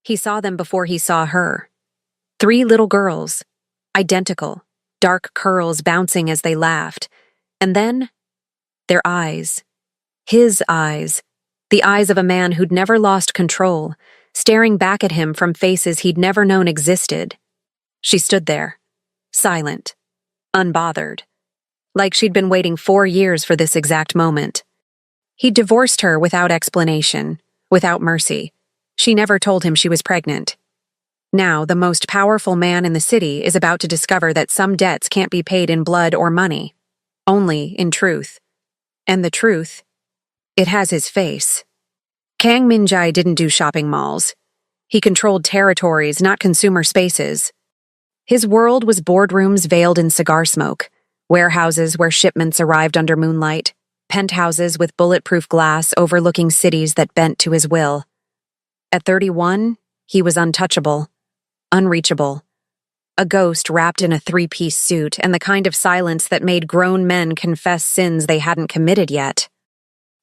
He saw them before he saw her. 3 little girls, identical, dark curls bouncing as they laughed. And then, their eyes. His eyes. The eyes of a man who'd never lost control, staring back at him from faces he'd never known existed. She stood there, silent, unbothered, like she'd been waiting 4 years for this exact moment. He'd divorced her without explanation, without mercy. She never told him she was pregnant. Now, the most powerful man in the city is about to discover that some debts can't be paid in blood or money, only in truth. And the truth, it has his face. Kang Minjai didn't do shopping malls. He controlled territories, not consumer spaces. His world was boardrooms veiled in cigar smoke, warehouses where shipments arrived under moonlight, penthouses with bulletproof glass overlooking cities that bent to his will. At 31, he was untouchable, unreachable. A ghost wrapped in a 3-piece suit and the kind of silence that made grown men confess sins they hadn't committed yet.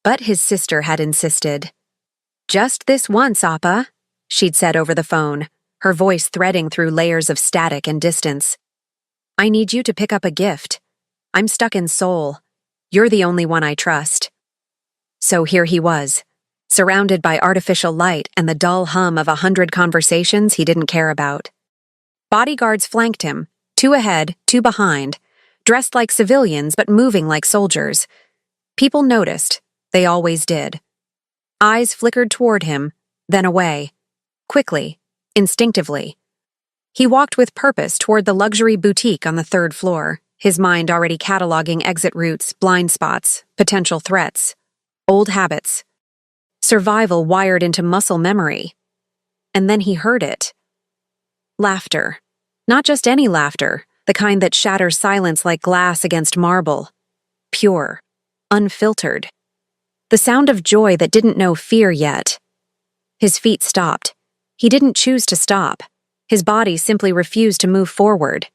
But his sister had insisted. "Just this once, Appa," she'd said over the phone, her voice threading through layers of static and distance. "I need you to pick up a gift. I'm stuck in Seoul. You're the only one I trust." So here he was, surrounded by artificial light and the dull hum of 100 conversations he didn't care about. Bodyguards flanked him, 2 ahead, 2 behind, dressed like civilians but moving like soldiers. People noticed. They always did. Eyes flickered toward him, then away. Quickly, instinctively. He walked with purpose toward the luxury boutique on the 3rd floor, his mind already cataloging exit routes, blind spots, potential threats, old habits. Survival wired into muscle memory. And then he heard it. Laughter. Not just any laughter, the kind that shatters silence like glass against marble. Pure. Unfiltered. The sound of joy that didn't know fear yet. His feet stopped. He didn't choose to stop. His body simply refused to move forward.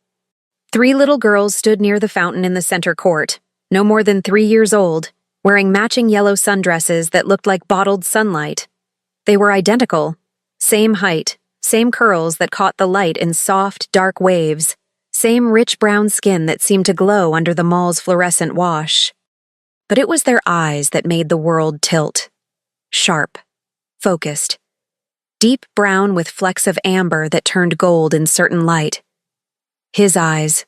3 little girls stood near the fountain in the center court, no more than 3 years old, wearing matching yellow sundresses that looked like bottled sunlight. They were identical. Same height, same curls that caught the light in soft, dark waves, same rich brown skin that seemed to glow under the mall's fluorescent wash. But it was their eyes that made the world tilt. Sharp, focused, deep brown with flecks of amber that turned gold in certain light. His eyes.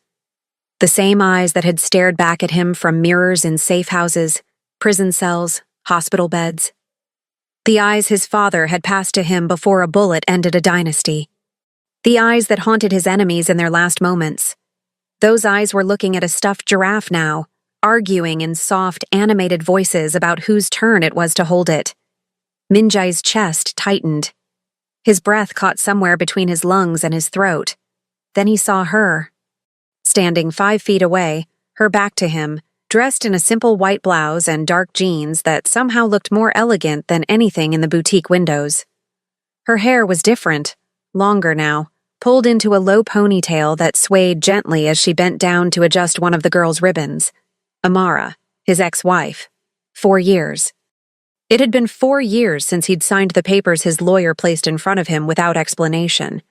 The same eyes that had stared back at him from mirrors in safe houses, prison cells, hospital beds. The eyes his father had passed to him before a bullet ended a dynasty. The eyes that haunted his enemies in their last moments. Those eyes were looking at a stuffed giraffe now, arguing in soft, animated voices about whose turn it was to hold it. Minjai's chest tightened. His breath caught somewhere between his lungs and his throat. Then he saw her. Standing 5 feet away, her back to him, dressed in a simple white blouse and dark jeans that somehow looked more elegant than anything in the boutique windows. Her hair was different, longer now, pulled into a low ponytail that swayed gently as she bent down to adjust one of the girl's ribbons. Amara, his ex-wife. 4 years. It had been 4 years since he'd signed the papers his lawyer placed in front of him without explanation.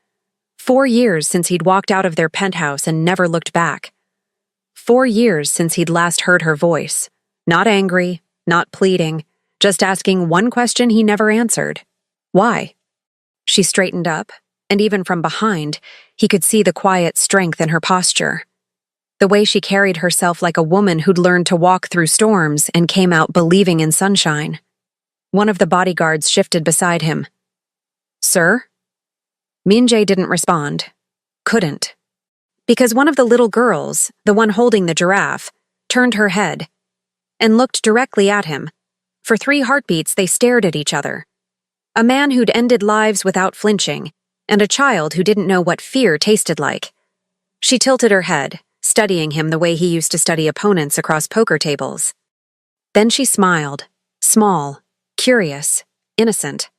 4 years since he'd walked out of their penthouse and never looked back. 4 years since he'd last heard her voice. Not angry, not pleading, just asking one question he never answered. Why? She straightened up, and even from behind, he could see the quiet strength in her posture. The way she carried herself like a woman who'd learned to walk through storms and came out believing in sunshine. One of the bodyguards shifted beside him. "Sir?" Minjay didn't respond. Couldn't. Because one of the little girls, the one holding the giraffe, turned her head and looked directly at him. For 3 heartbeats, they stared at each other. A man who'd ended lives without flinching, and a child who didn't know what fear tasted like. She tilted her head, studying him the way he used to study opponents across poker tables. Then she smiled, small, curious, innocent.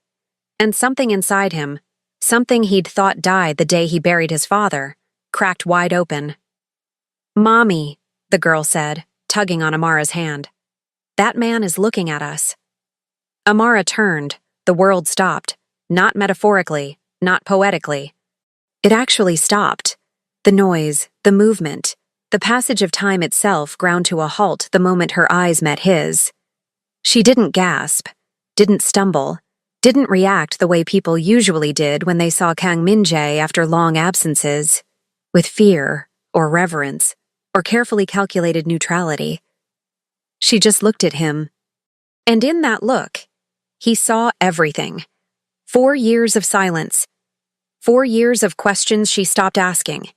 And something inside him, something he'd thought died the day he buried his father, cracked wide open. "Mommy," the girl said, tugging on Amara's hand. "That man is looking at us." Amara turned. The world stopped. Not metaphorically, not poetically. It actually stopped. The noise, the movement, the passage of time itself ground to a halt the moment her eyes met his. She didn't gasp, didn't stumble, didn't react the way people usually did when they saw Kang Min-jae after long absences, with fear or reverence or carefully calculated neutrality. She just looked at him. And in that look, he saw everything. 4 years of silence. 4 years of questions she stopped asking.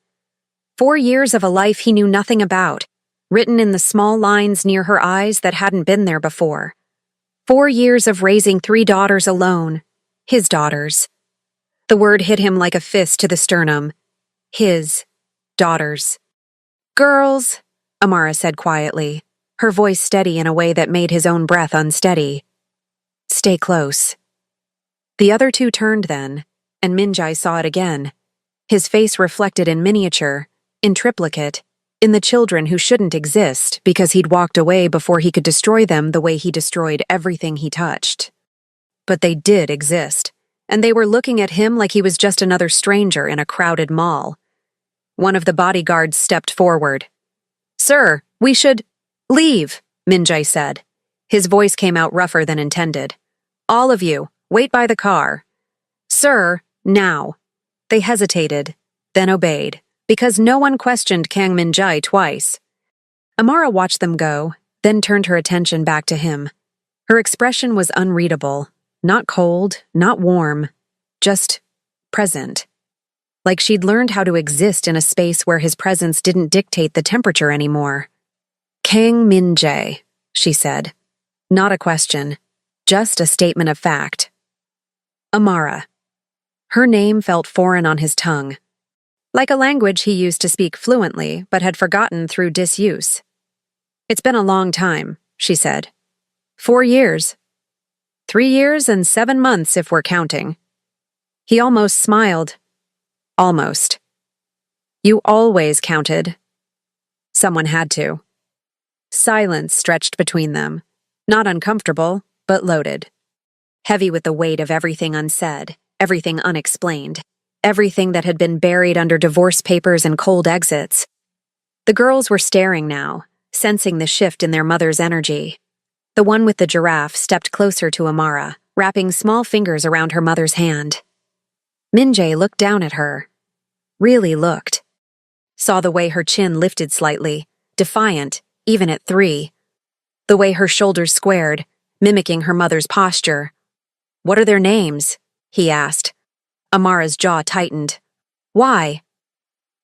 4 years of a life he knew nothing about, written in the small lines near her eyes that hadn't been there before. 4 years of raising 3 daughters alone. His daughters. The word hit him like a fist to the sternum. His daughters. Girls, Amara said quietly, her voice steady in a way that made his own breath unsteady. Stay close. The other 2 turned then, and Min-jae saw it again. His face reflected in miniature, in triplicate, in the children who shouldn't exist because he'd walked away before he could destroy them the way he destroyed everything he touched. But they did exist, and they were looking at him like he was just another stranger in a crowded mall. One of the bodyguards stepped forward. Sir, we should leave, Min-jae said. His voice came out rougher than intended. All of you, wait by the car. Sir, now. They hesitated, then obeyed, because no one questioned Kang Min-jae twice. Amara watched them go, then turned her attention back to him. Her expression was unreadable, not cold, not warm, just present. Like she'd learned how to exist in a space where his presence didn't dictate the temperature anymore. Kang Min-jae, she said. Not a question, just a statement of fact. Amara. Her name felt foreign on his tongue, like a language he used to speak fluently but had forgotten through disuse. It's been a long time, she said. 4 years. 3 years and 7 months if we're counting. He almost smiled. Almost. You always counted. Someone had to. Silence stretched between them, not uncomfortable, but loaded. Heavy with the weight of everything unsaid, everything unexplained, everything that had been buried under divorce papers and cold exits. The girls were staring now, sensing the shift in their mother's energy. The one with the giraffe stepped closer to Amara, wrapping small fingers around her mother's hand. Min-jae looked down at her. Really looked. Saw the way her chin lifted slightly, defiant, even at 3. The way her shoulders squared, mimicking her mother's posture. What are their names? He asked. Amara's jaw tightened. Why?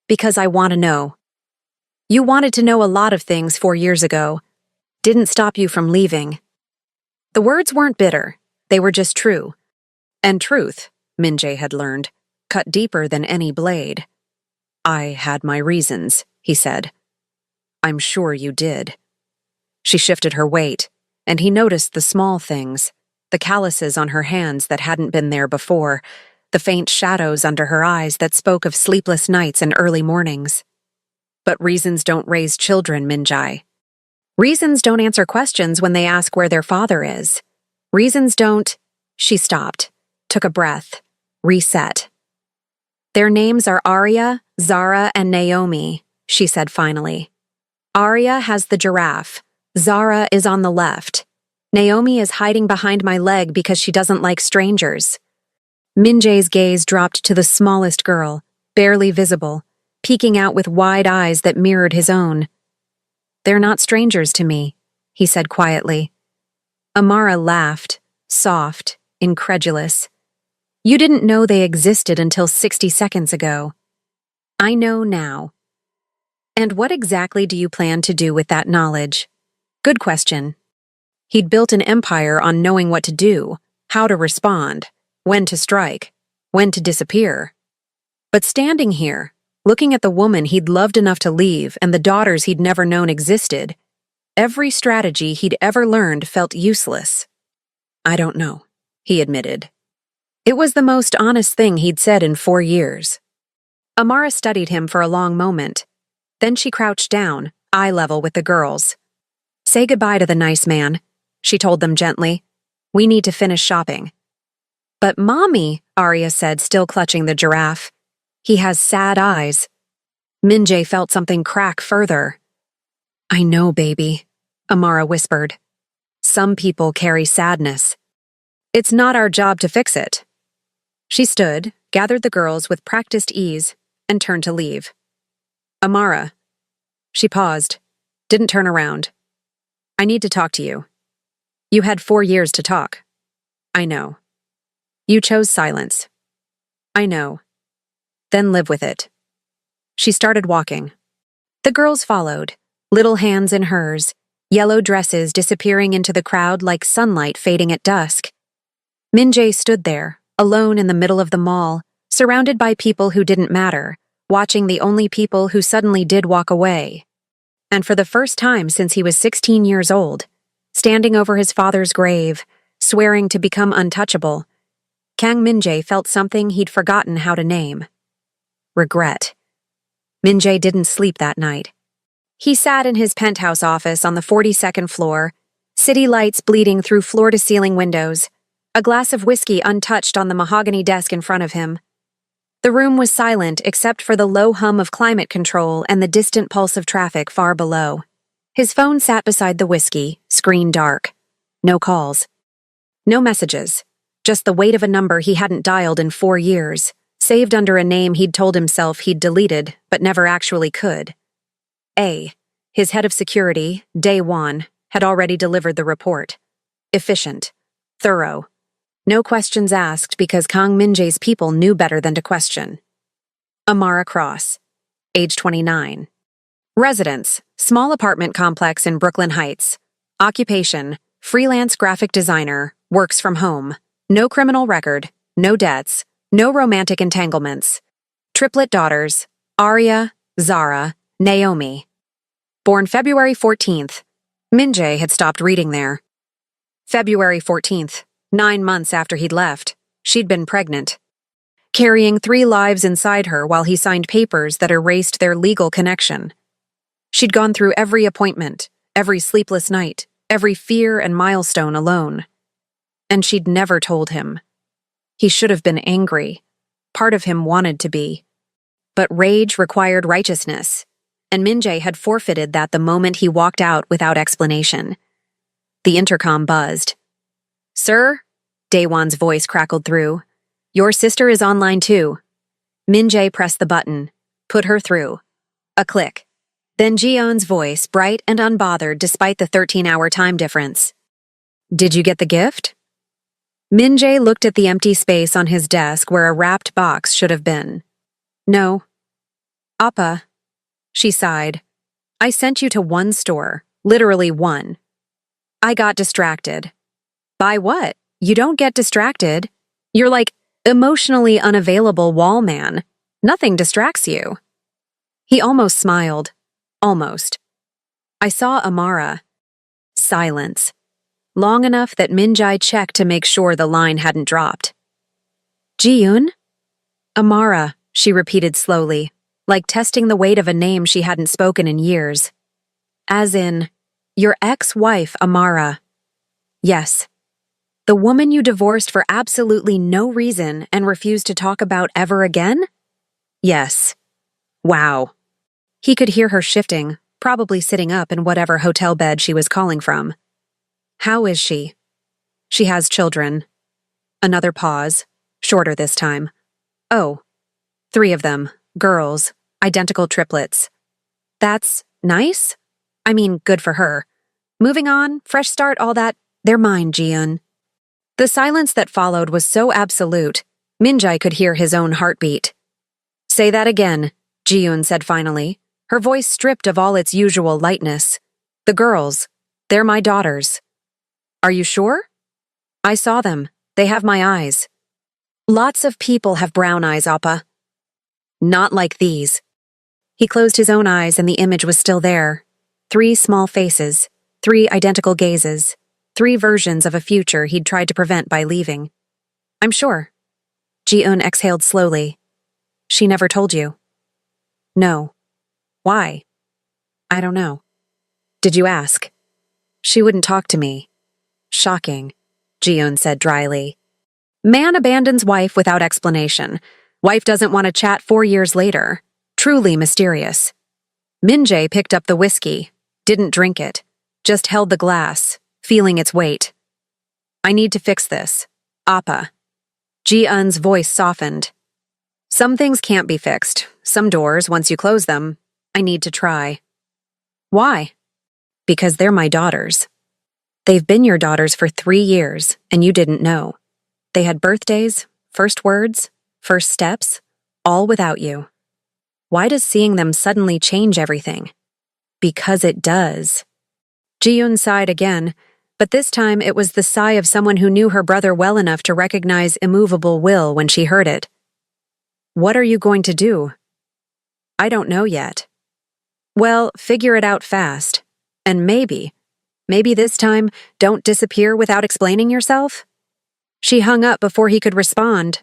Because I want to know. You wanted to know a lot of things 4 years ago. Didn't stop you from leaving. The words weren't bitter. They were just true. And truth, Min-jae had learned, cut deeper than any blade. I had my reasons, he said. I'm sure you did. She shifted her weight, and he noticed the small things, the calluses on her hands that hadn't been there before, the faint shadows under her eyes that spoke of sleepless nights and early mornings. But reasons don't raise children, Min-jae. Reasons don't answer questions when they ask where their father is. Reasons don't... She stopped, took a breath, reset. Their names are Arya, Zara, and Naomi, she said finally. Arya has the giraffe. Zara is on the left. Naomi is hiding behind my leg because she doesn't like strangers. Min-jae's gaze dropped to the smallest girl, barely visible, peeking out with wide eyes that mirrored his own. They're not strangers to me, he said quietly. Amara laughed, soft, incredulous. You didn't know they existed until 60 seconds ago. I know now. And what exactly do you plan to do with that knowledge? Good question. He'd built an empire on knowing what to do, how to respond, when to strike, when to disappear. But standing here, looking at the woman he'd loved enough to leave and the daughters he'd never known existed, every strategy he'd ever learned felt useless. I don't know, he admitted. It was the most honest thing he'd said in 4 years. Amara studied him for a long moment. Then she crouched down, eye level with the girls. Say goodbye to the nice man, she told them gently. We need to finish shopping. But Mommy, Arya said, still clutching the giraffe. He has sad eyes. Min-jae felt something crack further. I know, baby, Amara whispered. Some people carry sadness. It's not our job to fix it. She stood, gathered the girls with practiced ease, and turned to leave. Amara. She paused, didn't turn around. I need to talk to you. You had 4 years to talk. I know. You chose silence. I know. Then live with it. She started walking. The girls followed, little hands in hers, yellow dresses disappearing into the crowd like sunlight fading at dusk. Min-jae stood there, alone in the middle of the mall, surrounded by people who didn't matter, watching the only people who suddenly did walk away. And for the first time since he was 16 years old, standing over his father's grave, swearing to become untouchable, Kang Min-jae felt something he'd forgotten how to name. Regret. Min-jae didn't sleep that night. He sat in his penthouse office on the 42nd floor, city lights bleeding through floor-to-ceiling windows, a glass of whiskey untouched on the mahogany desk in front of him. The room was silent except for the low hum of climate control and the distant pulse of traffic far below. His phone sat beside the whiskey, screen dark. No calls. No messages. Just the weight of a number he hadn't dialed in 4 years, saved under a name he'd told himself he'd deleted but never actually could. His head of security, Dae-won, had already delivered the report. Efficient. Thorough. No questions asked because Kang Min-jae's people knew better than to question. Amara Cross, age 29. Residence, small apartment complex in Brooklyn Heights. Occupation, freelance graphic designer, works from home. No criminal record, no debts, no romantic entanglements. Triplet daughters, Arya, Zara, Naomi. Born February 14th. Min-jae had stopped reading there. February 14th, 9 months after he'd left, she'd been pregnant. Carrying 3 lives inside her while he signed papers that erased their legal connection. She'd gone through every appointment, every sleepless night, every fear and milestone alone. And she'd never told him. He should have been angry. Part of him wanted to be. But rage required righteousness, and Min-jae had forfeited that the moment he walked out without explanation. The intercom buzzed. Sir? Dae-won's voice crackled through. Your sister is online too. Min-jae pressed the button, put her through. A click. Then Ji-yeon's voice, bright and unbothered despite the 13-hour time difference. Did you get the gift? Min-jae looked at the empty space on his desk where a wrapped box should have been. No. Appa. She sighed. I sent you to 1 store, literally 1. I got distracted. By what? You don't get distracted. You're like emotionally unavailable wall man. Nothing distracts you. He almost smiled. Almost. I saw Amara. Silence. Long enough that Min-jae checked to make sure the line hadn't dropped. Ji-yoon? Amara, she repeated slowly, like testing the weight of a name she hadn't spoken in years. As in, your ex-wife, Amara. Yes. The woman you divorced for absolutely no reason and refused to talk about ever again? Yes. Wow. He could hear her shifting, probably sitting up in whatever hotel bed she was calling from. How is she? She has children. Another pause, shorter this time. Oh, 3 of them, girls, identical triplets. That's nice? I mean, good for her. Moving on, fresh start, all that, they're mine, Ji-yeon. The silence that followed was so absolute, Min-jae could hear his own heartbeat. Say that again, Ji-yeon said finally, her voice stripped of all its usual lightness. The girls, they're my daughters. Are you sure? I saw them. They have my eyes. Lots of people have brown eyes, Appa. Not like these. He closed his own eyes and the image was still there. 3 small faces, 3 identical gazes, 3 versions of a future he'd tried to prevent by leaving. I'm sure. Ji-yeon exhaled slowly. She never told you? No. Why? I don't know. Did you ask? She wouldn't talk to me. Shocking, Ji-yeon said dryly. Man abandons wife without explanation. Wife doesn't want to chat 4 years later. Truly mysterious. Min-jae picked up the whiskey, didn't drink it, just held the glass, feeling its weight. I need to fix this. Appa. Ji-eun's voice softened. Some things can't be fixed. Some doors, once you close them, I need to try. Why? Because they're my daughters. They've been your daughters for 3 years, and you didn't know. They had birthdays, first words, first steps, all without you. Why does seeing them suddenly change everything? Because it does. Ji-eun sighed again, but this time it was the sigh of someone who knew her brother well enough to recognize immovable will when she heard it. What are you going to do? I don't know yet. Well, figure it out fast. And maybe this time, don't disappear without explaining yourself? She hung up before he could respond.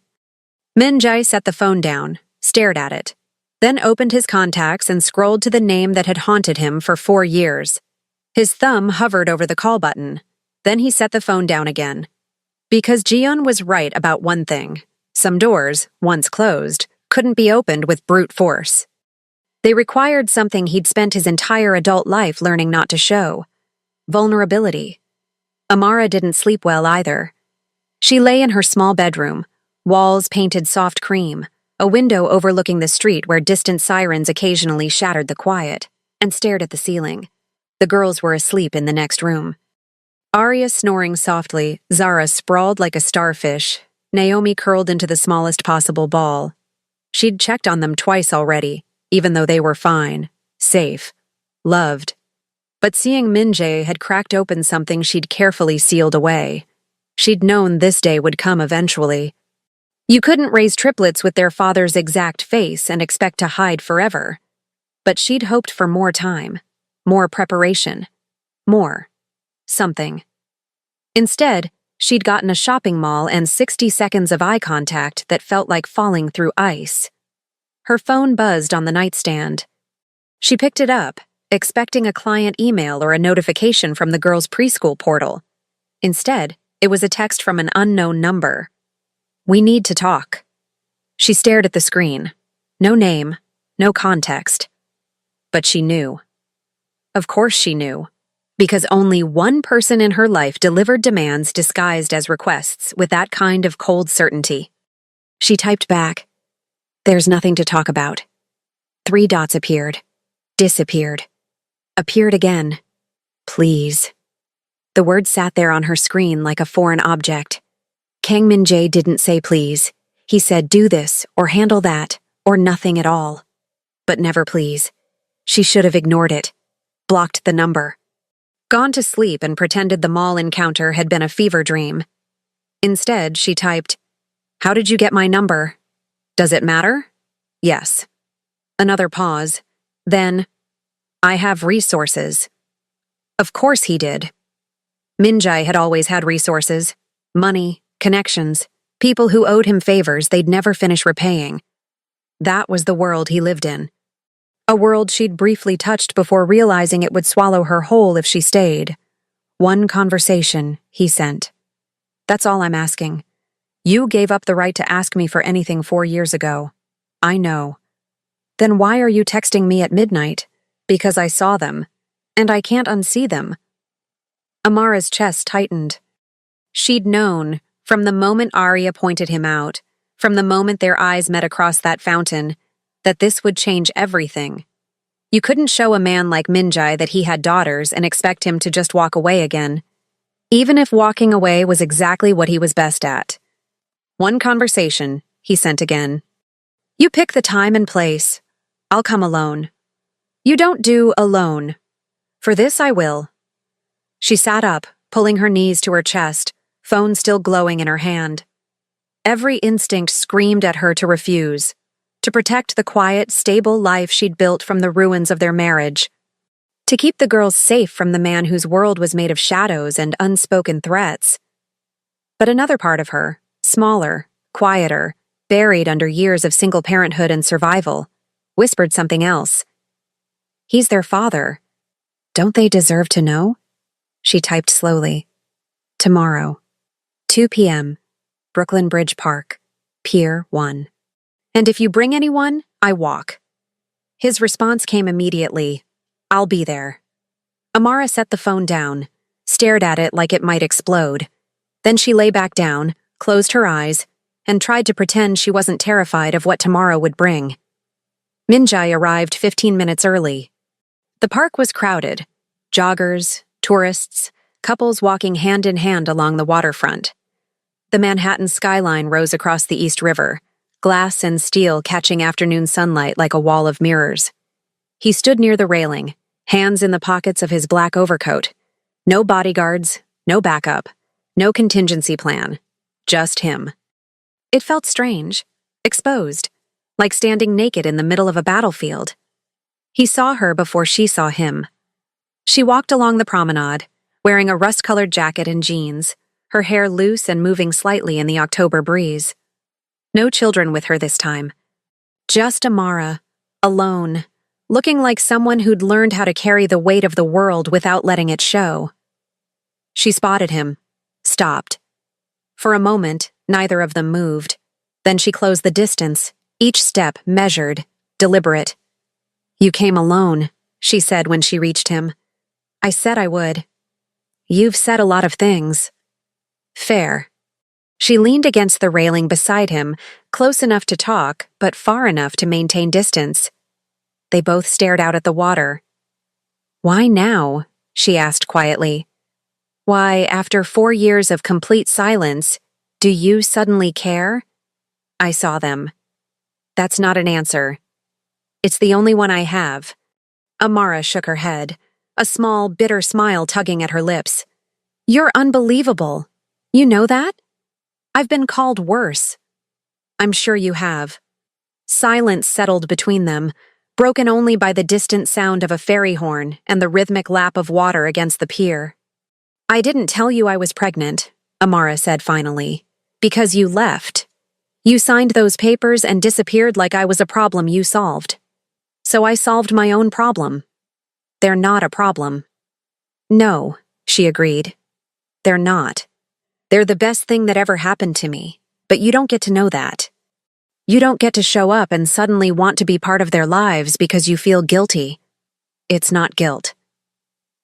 Min-jae set the phone down, stared at it, then opened his contacts and scrolled to the name that had haunted him for 4 years. His thumb hovered over the call button. Then he set the phone down again. Because Ji-eun was right about one thing. Some doors, once closed, couldn't be opened with brute force. They required something he'd spent his entire adult life learning not to show. Vulnerability. Amara didn't sleep well either. She lay in her small bedroom, walls painted soft cream, a window overlooking the street where distant sirens occasionally shattered the quiet, and stared at the ceiling. The girls were asleep in the next room. Arya snoring softly, Zara sprawled like a starfish, Naomi curled into the smallest possible ball. She'd checked on them twice already, even though they were fine, safe, loved. But seeing Min-jae had cracked open something she'd carefully sealed away. She'd known this day would come eventually. You couldn't raise triplets with their father's exact face and expect to hide forever. But she'd hoped for more time, more preparation, more something. Instead, she'd gotten a shopping mall and 60 seconds of eye contact that felt like falling through ice. Her phone buzzed on the nightstand. She picked it up, expecting a client email or a notification from the girl's preschool portal. Instead, it was a text from an unknown number. We need to talk. She stared at the screen. No name, no context. But she knew. Of course she knew. Because only one person in her life delivered demands disguised as requests with that kind of cold certainty. She typed back, "There's nothing to talk about." 3 dots appeared. Disappeared. Appeared again. Please. The word sat there on her screen like a foreign object. Kang Min-jae didn't say please. He said do this, or handle that, or nothing at all. But never please. She should have ignored it. Blocked the number. Gone to sleep and pretended the mall encounter had been a fever dream. Instead, she typed, "How did you get my number? Does it matter?" Yes. Another pause. Then, "I have resources." Of course he did. Min-jae had always had resources. Money, connections, people who owed him favors they'd never finish repaying. That was the world he lived in. A world she'd briefly touched before realizing it would swallow her whole if she stayed. One conversation, he sent. That's all I'm asking. You gave up the right to ask me for anything 4 years ago. I know. Then why are you texting me at midnight? Because I saw them. And I can't unsee them. Amara's chest tightened. She'd known, from the moment Arya pointed him out, from the moment their eyes met across that fountain, that this would change everything. You couldn't show a man like Min-jae that he had daughters and expect him to just walk away again. Even if walking away was exactly what he was best at. One conversation, he sent again. You pick the time and place. I'll come alone. You don't do alone. For this I will. She sat up, pulling her knees to her chest, phone still glowing in her hand. Every instinct screamed at her to refuse, to protect the quiet, stable life she'd built from the ruins of their marriage, to keep the girls safe from the man whose world was made of shadows and unspoken threats. But another part of her, smaller, quieter, buried under years of single parenthood and survival, whispered something else. He's their father. Don't they deserve to know? She typed slowly. Tomorrow. 2 p.m. Brooklyn Bridge Park, Pier 1. And if you bring anyone, I walk. His response came immediately. I'll be there. Amara set the phone down, stared at it like it might explode. Then she lay back down, closed her eyes, and tried to pretend she wasn't terrified of what tomorrow would bring. Minjai arrived 15 minutes early. The park was crowded. Joggers, tourists, couples walking hand in hand along the waterfront. The Manhattan skyline rose across the East River, glass and steel catching afternoon sunlight like a wall of mirrors. He stood near the railing, hands in the pockets of his black overcoat. No bodyguards, no backup, no contingency plan. Just him. It felt strange, exposed, like standing naked in the middle of a battlefield. He saw her before she saw him. She walked along the promenade, wearing a rust-colored jacket and jeans, her hair loose and moving slightly in the October breeze. No children with her this time. Just Amara, alone, looking like someone who'd learned how to carry the weight of the world without letting it show. She spotted him, stopped. For a moment, neither of them moved. Then she closed the distance, each step measured, deliberate. You came alone, she said when she reached him. I said I would. You've said a lot of things. Fair. She leaned against the railing beside him, close enough to talk, but far enough to maintain distance. They both stared out at the water. Why now? She asked quietly. Why, after 4 years of complete silence, do you suddenly care? I saw them. That's not an answer. It's the only one I have. Amara shook her head, a small, bitter smile tugging at her lips. You're unbelievable. You know that? I've been called worse. I'm sure you have. Silence settled between them, broken only by the distant sound of a ferry horn and the rhythmic lap of water against the pier. I didn't tell you I was pregnant, Amara said finally, because you left. You signed those papers and disappeared like I was a problem you solved. So I solved my own problem. They're not a problem. No, she agreed. They're not. They're the best thing that ever happened to me, but you don't get to know that. You don't get to show up and suddenly want to be part of their lives because you feel guilty. It's not guilt.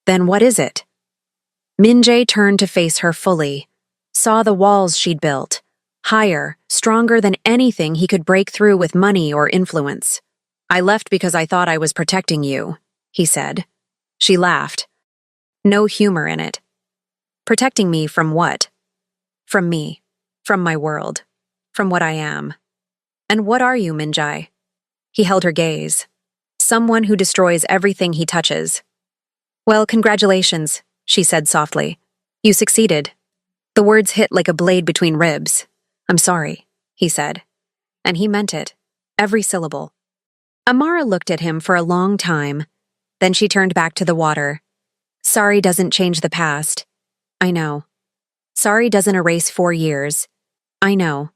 Then what is it? Minjay turned to face her fully, saw the walls she'd built, higher, stronger than anything he could break through with money or influence. I left because I thought I was protecting you, he said. She laughed. No humor in it. Protecting me from what? From me. From my world. From what I am. And what are you, Minjai? He held her gaze. Someone who destroys everything he touches. Well, congratulations, she said softly. You succeeded. The words hit like a blade between ribs. I'm sorry, he said. And he meant it. Every syllable. Amara looked at him for a long time. Then she turned back to the water. Sorry doesn't change the past. I know. Sorry doesn't erase 4 years. I know.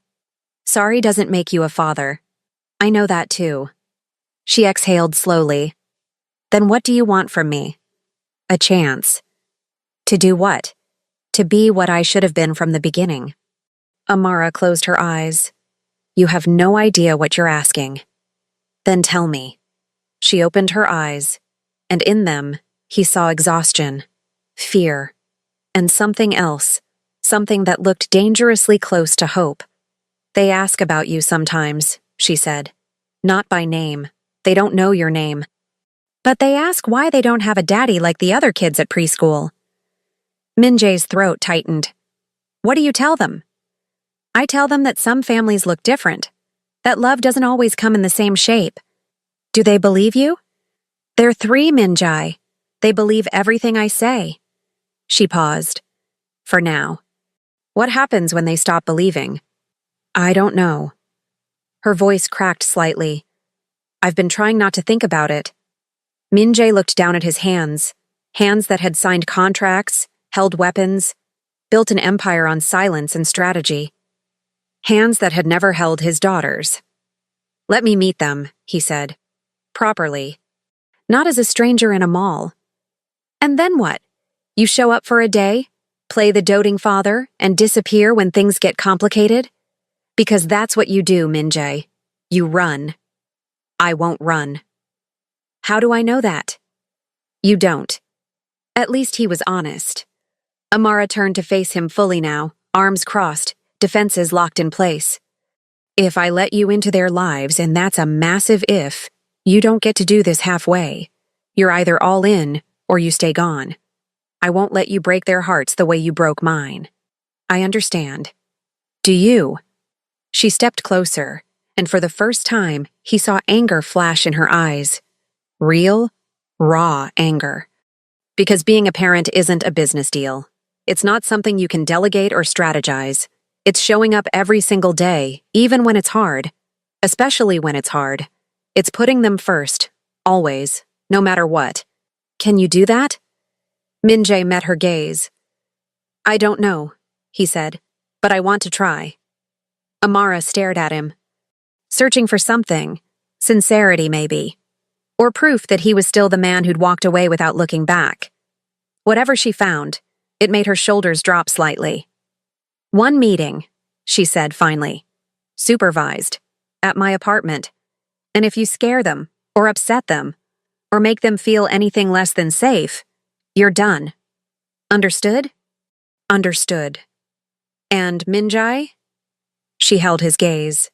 Sorry doesn't make you a father. I know that too. She exhaled slowly. Then what do you want from me? A chance. To do what? To be what I should have been from the beginning. Amara closed her eyes. You have no idea what you're asking. Then tell me. She opened her eyes, and in them, he saw exhaustion, fear, and something else, something that looked dangerously close to hope. They ask about you sometimes, she said. Not by name. They don't know your name. But they ask why they don't have a daddy like the other kids at preschool. Minjay's throat tightened. What do you tell them? I tell them that some families look different, that love doesn't always come in the same shape. Do they believe you? They're 3, Minjai. They believe everything I say. She paused. For now. What happens when they stop believing? I don't know. Her voice cracked slightly. I've been trying not to think about it. Minjay looked down at his hands, hands that had signed contracts, held weapons, built an empire on silence and strategy. Hands that had never held his daughters. Let me meet them, he said. Properly. Not as a stranger in a mall. And then what? You show up for a day, Play the doting father and disappear when things get complicated? Because that's what you do, Min-jae. You run. I won't run. How do I know that? You don't. At least he was honest. Amara turned to face him fully now, arms crossed, defenses locked in place. If I let you into their lives, and that's a massive if, you don't get to do this halfway. You're either all in, or you stay gone. I won't let you break their hearts the way you broke mine. I understand. Do you? She stepped closer, and for the first time, he saw anger flash in her eyes. Real, raw anger. Because being a parent isn't a business deal. It's not something you can delegate or strategize. It's showing up every single day, even when it's hard. Especially when it's hard. It's putting them first, always, no matter what. Can you do that? Min-jae met her gaze. I don't know, he said, but I want to try. Amara stared at him, searching for something, sincerity maybe, or proof that he was still the man who'd walked away without looking back. Whatever she found, it made her shoulders drop slightly. One meeting, she said finally, supervised, at my apartment, and if you scare them, or upset them, or make them feel anything less than safe, you're done. Understood? Understood. And Min-jae? She held his gaze.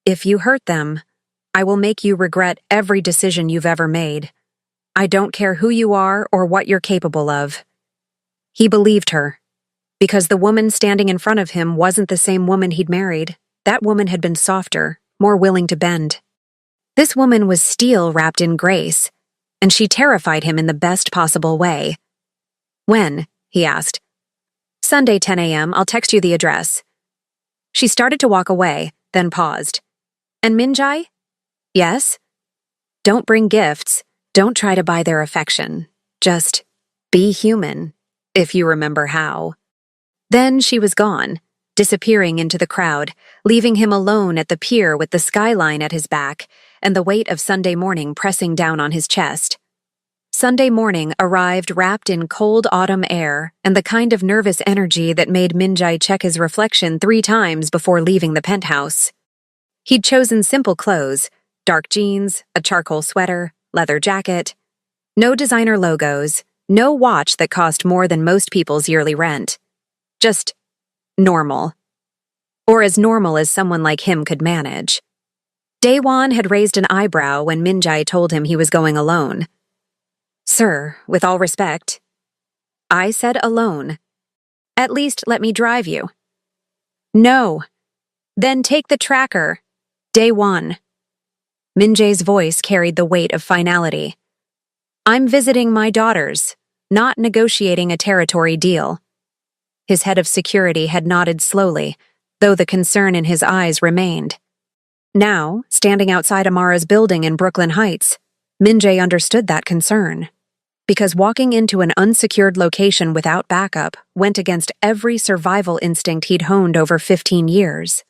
If you hurt them, I will make you regret every decision you've ever made. I don't care who you are or what you're capable of. He believed her. Because the woman standing in front of him wasn't the same woman he'd married. That woman had been softer, more willing to bend. This woman was steel wrapped in grace, and she terrified him in the best possible way. When? He asked. Sunday 10 a.m., I'll text you the address. She started to walk away, then paused. And Min-jae? Yes? Don't bring gifts. Don't try to buy their affection. Just be human, if you remember how. Then she was gone, disappearing into the crowd, leaving him alone at the pier with the skyline at his back and the weight of Sunday morning pressing down on his chest. Sunday morning arrived wrapped in cold autumn air and the kind of nervous energy that made Min-jae check his reflection 3 times before leaving the penthouse. He'd chosen simple clothes, dark jeans, a charcoal sweater, leather jacket. No designer logos, no watch that cost more than most people's yearly rent. Just normal. Or as normal as someone like him could manage. Daewon had raised an eyebrow when Min-jae told him he was going alone. Sir, with all respect. I said alone. At least let me drive you. No. Then take the tracker. Daewon. Min-jae's voice carried the weight of finality. I'm visiting my daughters, not negotiating a territory deal. His head of security had nodded slowly, though the concern in his eyes remained. Now, standing outside Amara's building in Brooklyn Heights, Min-jae understood that concern. Because walking into an unsecured location without backup went against every survival instinct he'd honed over 15 years.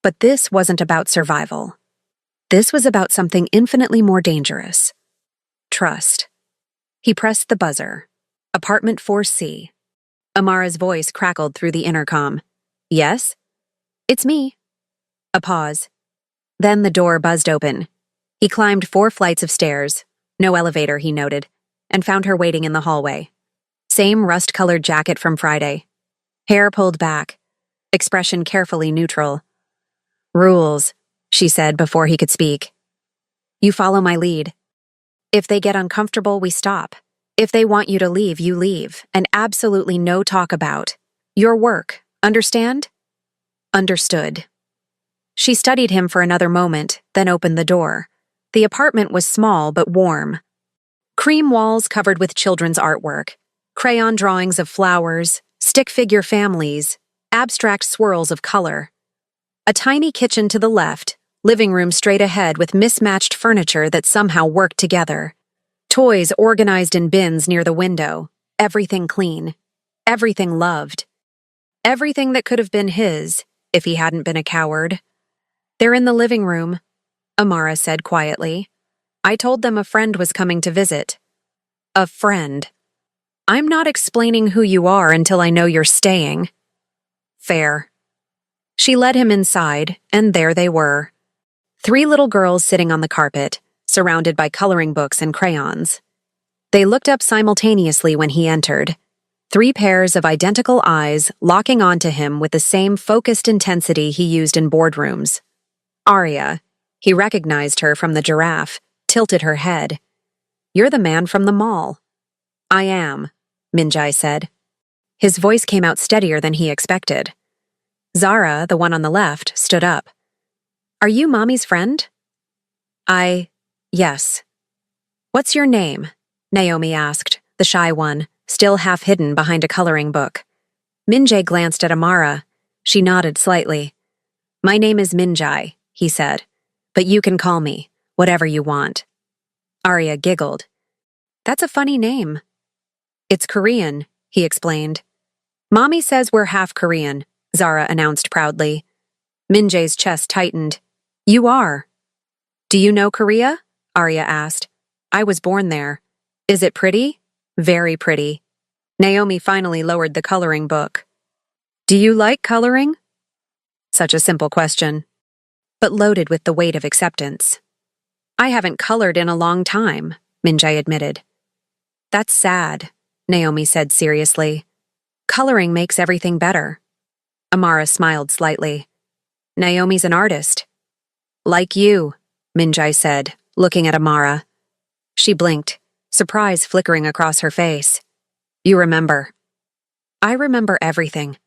But this wasn't about survival. This was about something infinitely more dangerous. Trust. He pressed the buzzer. Apartment 4C. Amara's voice crackled through the intercom. Yes? It's me. A pause. Then the door buzzed open. He climbed 4 flights of stairs, no elevator, he noted, and found her waiting in the hallway. Same rust-colored jacket from Friday. Hair pulled back. Expression carefully neutral. Rules, she said before he could speak. You follow my lead. If they get uncomfortable, we stop. If they want you to leave, you leave, and absolutely no talk about. Your work, understand? Understood. She studied him for another moment, then opened the door. The apartment was small but warm. Cream walls covered with children's artwork, crayon drawings of flowers, stick figure families, abstract swirls of color. A tiny kitchen to the left, living room straight ahead with mismatched furniture that somehow worked together. Toys organized in bins near the window, everything clean, everything loved. Everything that could have been his, if he hadn't been a coward. They're in the living room, Amara said quietly. I told them a friend was coming to visit. A friend. I'm not explaining who you are until I know you're staying. Fair. She led him inside, and there they were. 3 little girls sitting on the carpet, surrounded by coloring books and crayons. They looked up simultaneously when he entered. 3 pairs of identical eyes locking onto him with the same focused intensity he used in boardrooms. Arya, he recognized her from the giraffe, tilted her head. You're the man from the mall. I am, Minjai said. His voice came out steadier than he expected. Zara, the one on the left, stood up. Are you Mommy's friend? Yes. What's your name? Naomi asked, the shy one, still half hidden behind a coloring book. Minjai glanced at Amara. She nodded slightly. My name is Minjai, he said, but you can call me, whatever you want. Arya giggled. That's a funny name. It's Korean, he explained. Mommy says we're half Korean, Zara announced proudly. Minjai's chest tightened. You are. Do you know Korea? Arya asked. I was born there. Is it pretty? Very pretty. Naomi finally lowered the coloring book. Do you like coloring? Such a simple question, but loaded with the weight of acceptance. I haven't colored in a long time, Minjai admitted. That's sad, Naomi said seriously. Coloring makes everything better. Amara smiled slightly. Naomi's an artist. Like you, Minjai said, looking at Amara. She blinked, surprise flickering across her face. You remember. I remember everything.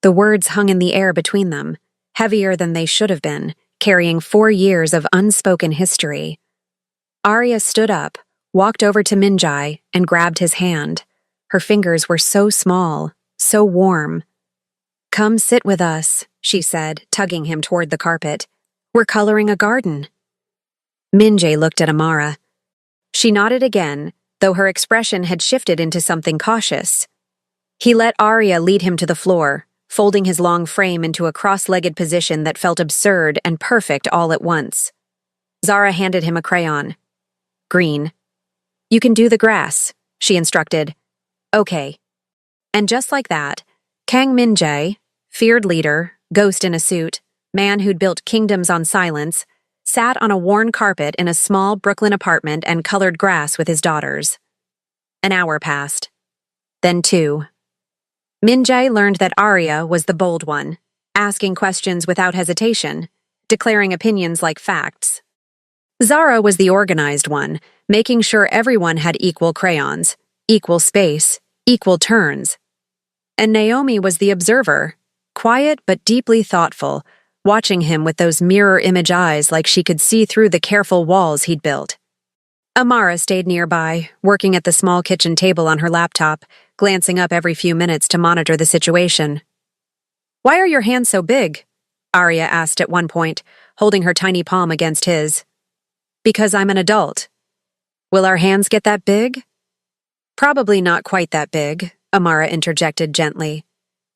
The words hung in the air between them, heavier than they should have been, carrying 4 years of unspoken history. Arya stood up, walked over to Minjai, and grabbed his hand. Her fingers were so small, so warm. Come sit with us, she said, tugging him toward the carpet. We're coloring a garden. Minjai looked at Amara. She nodded again, though her expression had shifted into something cautious. He let Arya lead him to the floor, folding his long frame into a cross-legged position that felt absurd and perfect all at once. Zara handed him a crayon. Green. You can do the grass, she instructed. Okay. And just like that, Kang Minjai, feared leader, ghost in a suit, man who'd built kingdoms on silence, sat on a worn carpet in a small Brooklyn apartment and colored grass with his daughters. An hour passed. Then 2. Minjai learned that Arya was the bold one, asking questions without hesitation, declaring opinions like facts. Zara was the organized one, making sure everyone had equal crayons, equal space, equal turns. And Naomi was the observer, quiet but deeply thoughtful, watching him with those mirror image eyes like she could see through the careful walls he'd built. Amara stayed nearby, working at the small kitchen table on her laptop, glancing up every few minutes to monitor the situation. Why are your hands so big? Arya asked at one point, holding her tiny palm against his. Because I'm an adult. Will our hands get that big? Probably not quite that big, Amara interjected gently.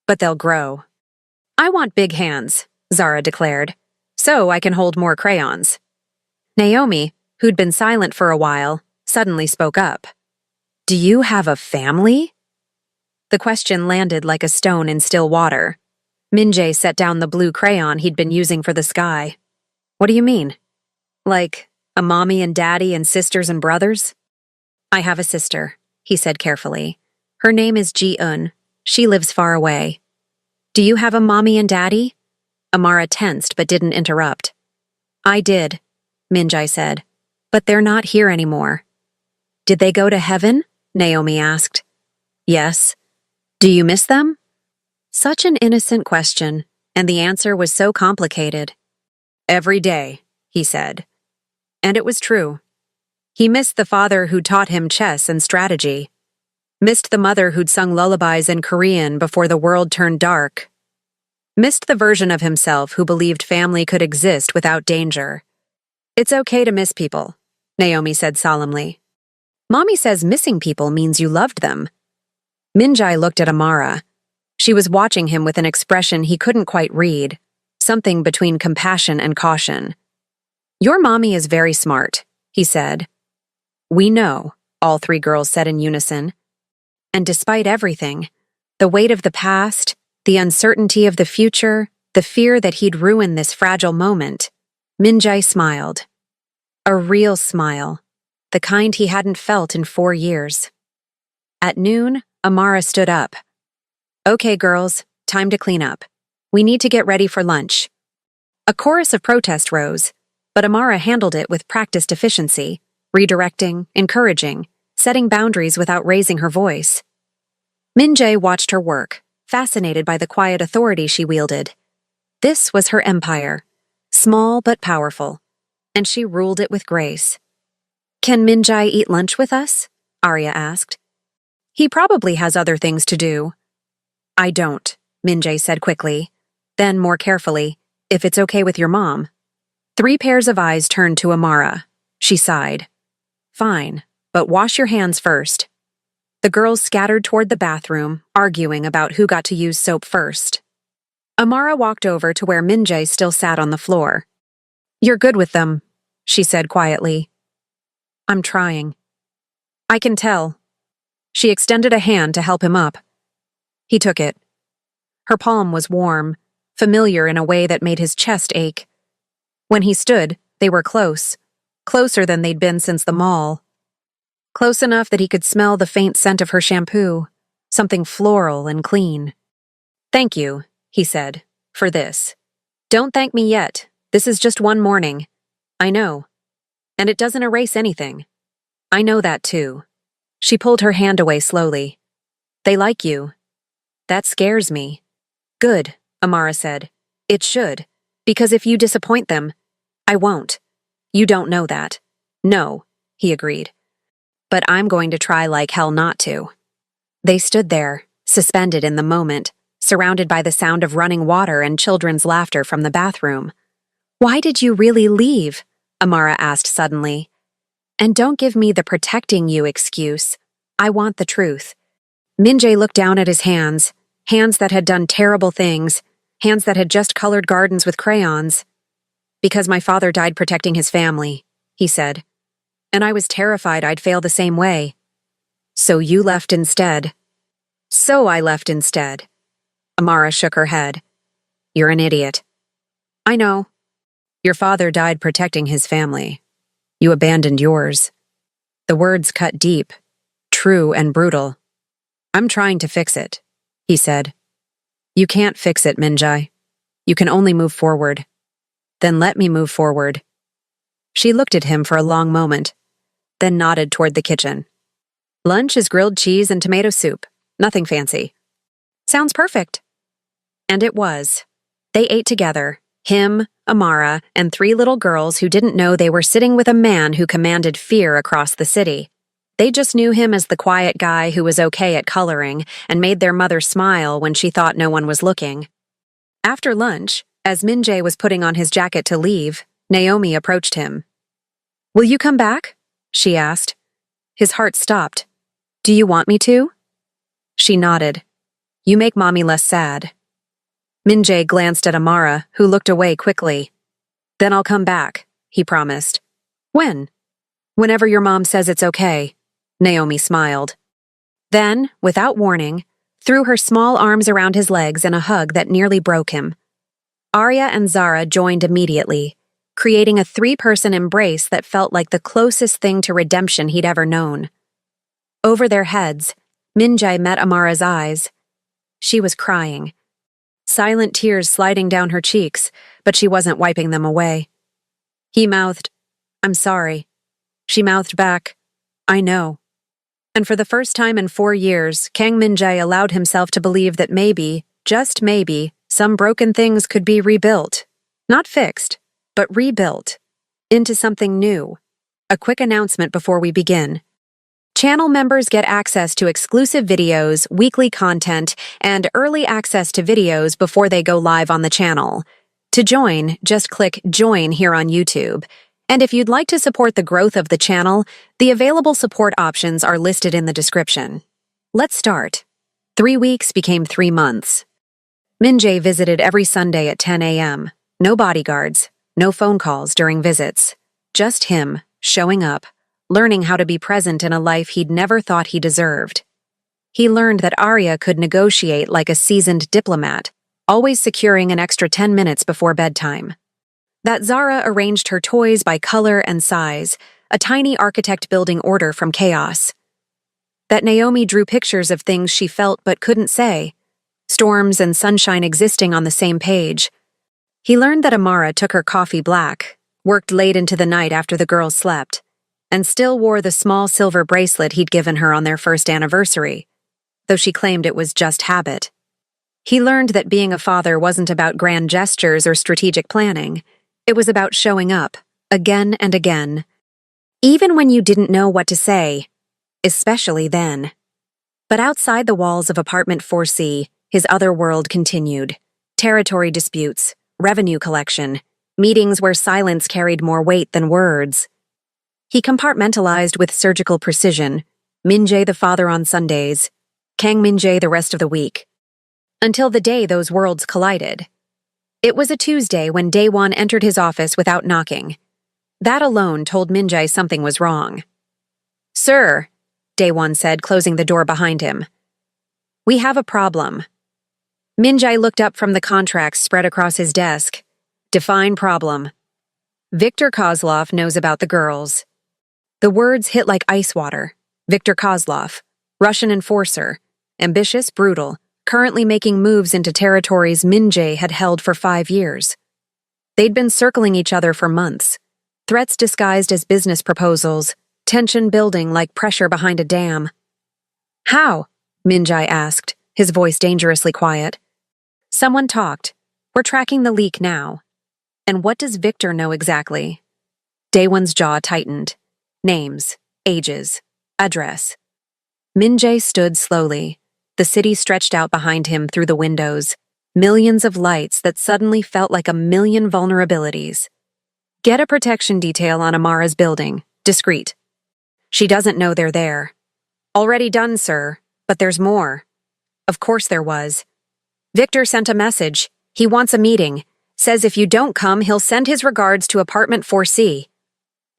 But they'll grow. I want big hands, Zara declared, so I can hold more crayons. Naomi, who'd been silent for a while, suddenly spoke up. Do you have a family? The question landed like a stone in still water. Minjai set down the blue crayon he'd been using for the sky. What do you mean? Like, a mommy and daddy and sisters and brothers? I have a sister, he said carefully. Her name is Ji-eun. She lives far away. Do you have a mommy and daddy? Amara tensed but didn't interrupt. I did, Minjai said, but they're not here anymore. Did they go to heaven? Naomi asked. Yes. Do you miss them? Such an innocent question, and the answer was so complicated. Every day, he said. And it was true. He missed the father who taught him chess and strategy. Missed the mother who'd sung lullabies in Korean before the world turned dark. Missed the version of himself who believed family could exist without danger. It's okay to miss people, Naomi said solemnly. Mommy says missing people means you loved them. Minjai looked at Amara. She was watching him with an expression he couldn't quite read, something between compassion and caution. Your mommy is very smart, he said. We know, all 3 girls said in unison. And despite everything, the weight of the past, the uncertainty of the future, the fear that he'd ruin this fragile moment, Min-jae smiled. A real smile, the kind he hadn't felt in 4 years. At noon, Amara stood up. "Okay, girls, time to clean up. We need to get ready for lunch." A chorus of protest rose, but Amara handled it with practiced efficiency, redirecting, encouraging, setting boundaries without raising her voice. Min-jae watched her work, fascinated by the quiet authority she wielded. This was her empire, small but powerful, and she ruled it with grace. "Can Min-jae eat lunch with us?" Arya asked. "He probably has other things to do." "I don't," Min-jae said quickly. Then, more carefully, "If it's okay with your mom." 3 pairs of eyes turned to Amara. She sighed. "Fine, but wash your hands first." The girls scattered toward the bathroom, arguing about who got to use soap first. Amara walked over to where Min-jae still sat on the floor. "You're good with them," she said quietly. "I'm trying." "I can tell." She extended a hand to help him up. He took it. Her palm was warm, familiar in a way that made his chest ache. When he stood, they were close, closer than they'd been since the mall. Close enough that he could smell the faint scent of her shampoo, something floral and clean. "Thank you," he said, "for this. Don't thank me yet. This is just one morning. I know. And it doesn't erase anything. I know that too." She pulled her hand away slowly. "They like you." "That scares me." "Good," Amara said. "It should. Because if you disappoint them, I won't. You don't know that." "No," he agreed. "But I'm going to try like hell not to." They stood there, suspended in the moment, surrounded by the sound of running water and children's laughter from the bathroom. "Why did you really leave?" Amara asked suddenly. "And don't give me the protecting you excuse. I want the truth." Min-jae looked down at his hands that had done terrible things, hands that had just colored gardens with crayons. "Because my father died protecting his family," he said. "And I was terrified I'd fail the same way." "So you left instead." "So I left instead." Amara shook her head. "You're an idiot." "I know." "Your father died protecting his family. You abandoned yours." The words cut deep, true and brutal. "I'm trying to fix it," he said. "You can't fix it, Min-jae. You can only move forward." "Then let me move forward." She looked at him for a long moment, then nodded toward the kitchen. "Lunch is grilled cheese and tomato soup. Nothing fancy." "Sounds perfect." And it was. They ate together, him, Amara, and 3 little girls who didn't know they were sitting with a man who commanded fear across the city. They just knew him as the quiet guy who was okay at coloring and made their mother smile when she thought no one was looking. After lunch, as Min-jae was putting on his jacket to leave, Naomi approached him. "Will you come back?" she asked. His heart stopped. "Do you want me to?" She nodded. "You make Mommy less sad." Min-jae glanced at Amara, who looked away quickly. "Then I'll come back," he promised. "When?" "Whenever your mom says it's okay," Naomi smiled. Then, without warning, threw her small arms around his legs in a hug that nearly broke him. Arya and Zara joined immediately, creating a 3-person embrace that felt like the closest thing to redemption he'd ever known. Over their heads, Min-jae met Amara's eyes. She was crying. Silent tears sliding down her cheeks, but she wasn't wiping them away. He mouthed, "I'm sorry." She mouthed back, "I know." And for the first time in 4 years, Kang Min-jae allowed himself to believe that maybe, just maybe, some broken things could be rebuilt. Not fixed, but rebuilt. Into something new. A quick announcement before we begin. Channel members get access to exclusive videos, weekly content, and early access to videos before they go live on the channel. To join, just click Join here on YouTube. And if you'd like to support the growth of the channel, the available support options are listed in the description. Let's start. 3 weeks became 3 months. Min-jae visited every Sunday at 10 a.m. No bodyguards, no phone calls during visits. Just him, showing up, learning how to be present in a life he'd never thought he deserved. He learned that Arya could negotiate like a seasoned diplomat, always securing an extra 10 minutes before bedtime. That Zara arranged her toys by color and size, a tiny architect building order from chaos. That Naomi drew pictures of things she felt but couldn't say, storms and sunshine existing on the same page. He learned that Amara took her coffee black, worked late into the night after the girls slept, and still wore the small silver bracelet he'd given her on their first anniversary, though she claimed it was just habit. He learned that being a father wasn't about grand gestures or strategic planning. It was about showing up, again and again, even when you didn't know what to say, especially then. But outside the walls of apartment 4C, his other world continued. Territory disputes, revenue collection, meetings where silence carried more weight than words. He compartmentalized with surgical precision, Min-jae the father on Sundays, Kang Min-jae the rest of the week, until the day those worlds collided. It was a Tuesday when Daewon entered his office without knocking. That alone told Min-jae something was wrong. "Sir," Daewon said, closing the door behind him. "We have a problem." Min-jae looked up from the contracts spread across his desk. "Define problem." "Victor Kozlov knows about the girls." The words hit like ice water. Victor Kozlov, Russian enforcer, ambitious, brutal, currently making moves into territories Min-jae had held for 5 years. They'd been circling each other for months, threats disguised as business proposals, tension building like pressure behind a dam. "How?" Min-jae asked, his voice dangerously quiet. "Someone talked. We're tracking the leak now." "And what does Victor know exactly?" Daewon's jaw tightened. Names, ages, address. Min-jae stood slowly. The city stretched out behind him through the windows, millions of lights that suddenly felt like a million vulnerabilities. "Get a protection detail on Amara's building, discreet." "She doesn't know they're there." "Already done, sir, but there's more." Of course there was. "Victor sent a message. He wants a meeting. Says if you don't come, he'll send his regards to apartment 4C.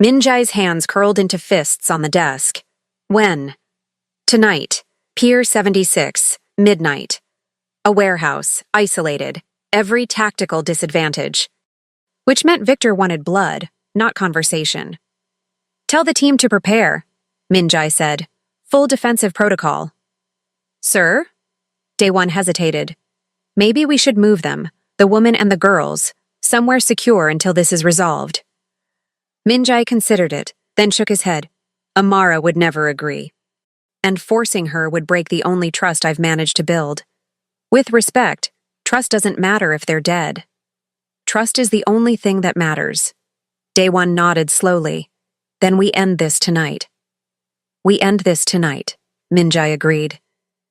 Min-jae's hands curled into fists on the desk. "When?" "Tonight. Pier 76, midnight. A warehouse, isolated, every tactical disadvantage." Which meant Victor wanted blood, not conversation. "Tell the team to prepare," Min-jae said. "Full defensive protocol." "Sir?" Daewon hesitated. "Maybe we should move them, the woman and the girls, somewhere secure until this is resolved." Min-jae considered it, then shook his head. "Amara would never agree. And forcing her would break the only trust I've managed to build. With respect, trust doesn't matter if they're dead. Trust is the only thing that matters." Daewon nodded slowly. "Then we end this tonight." "We end this tonight," Min-jae agreed.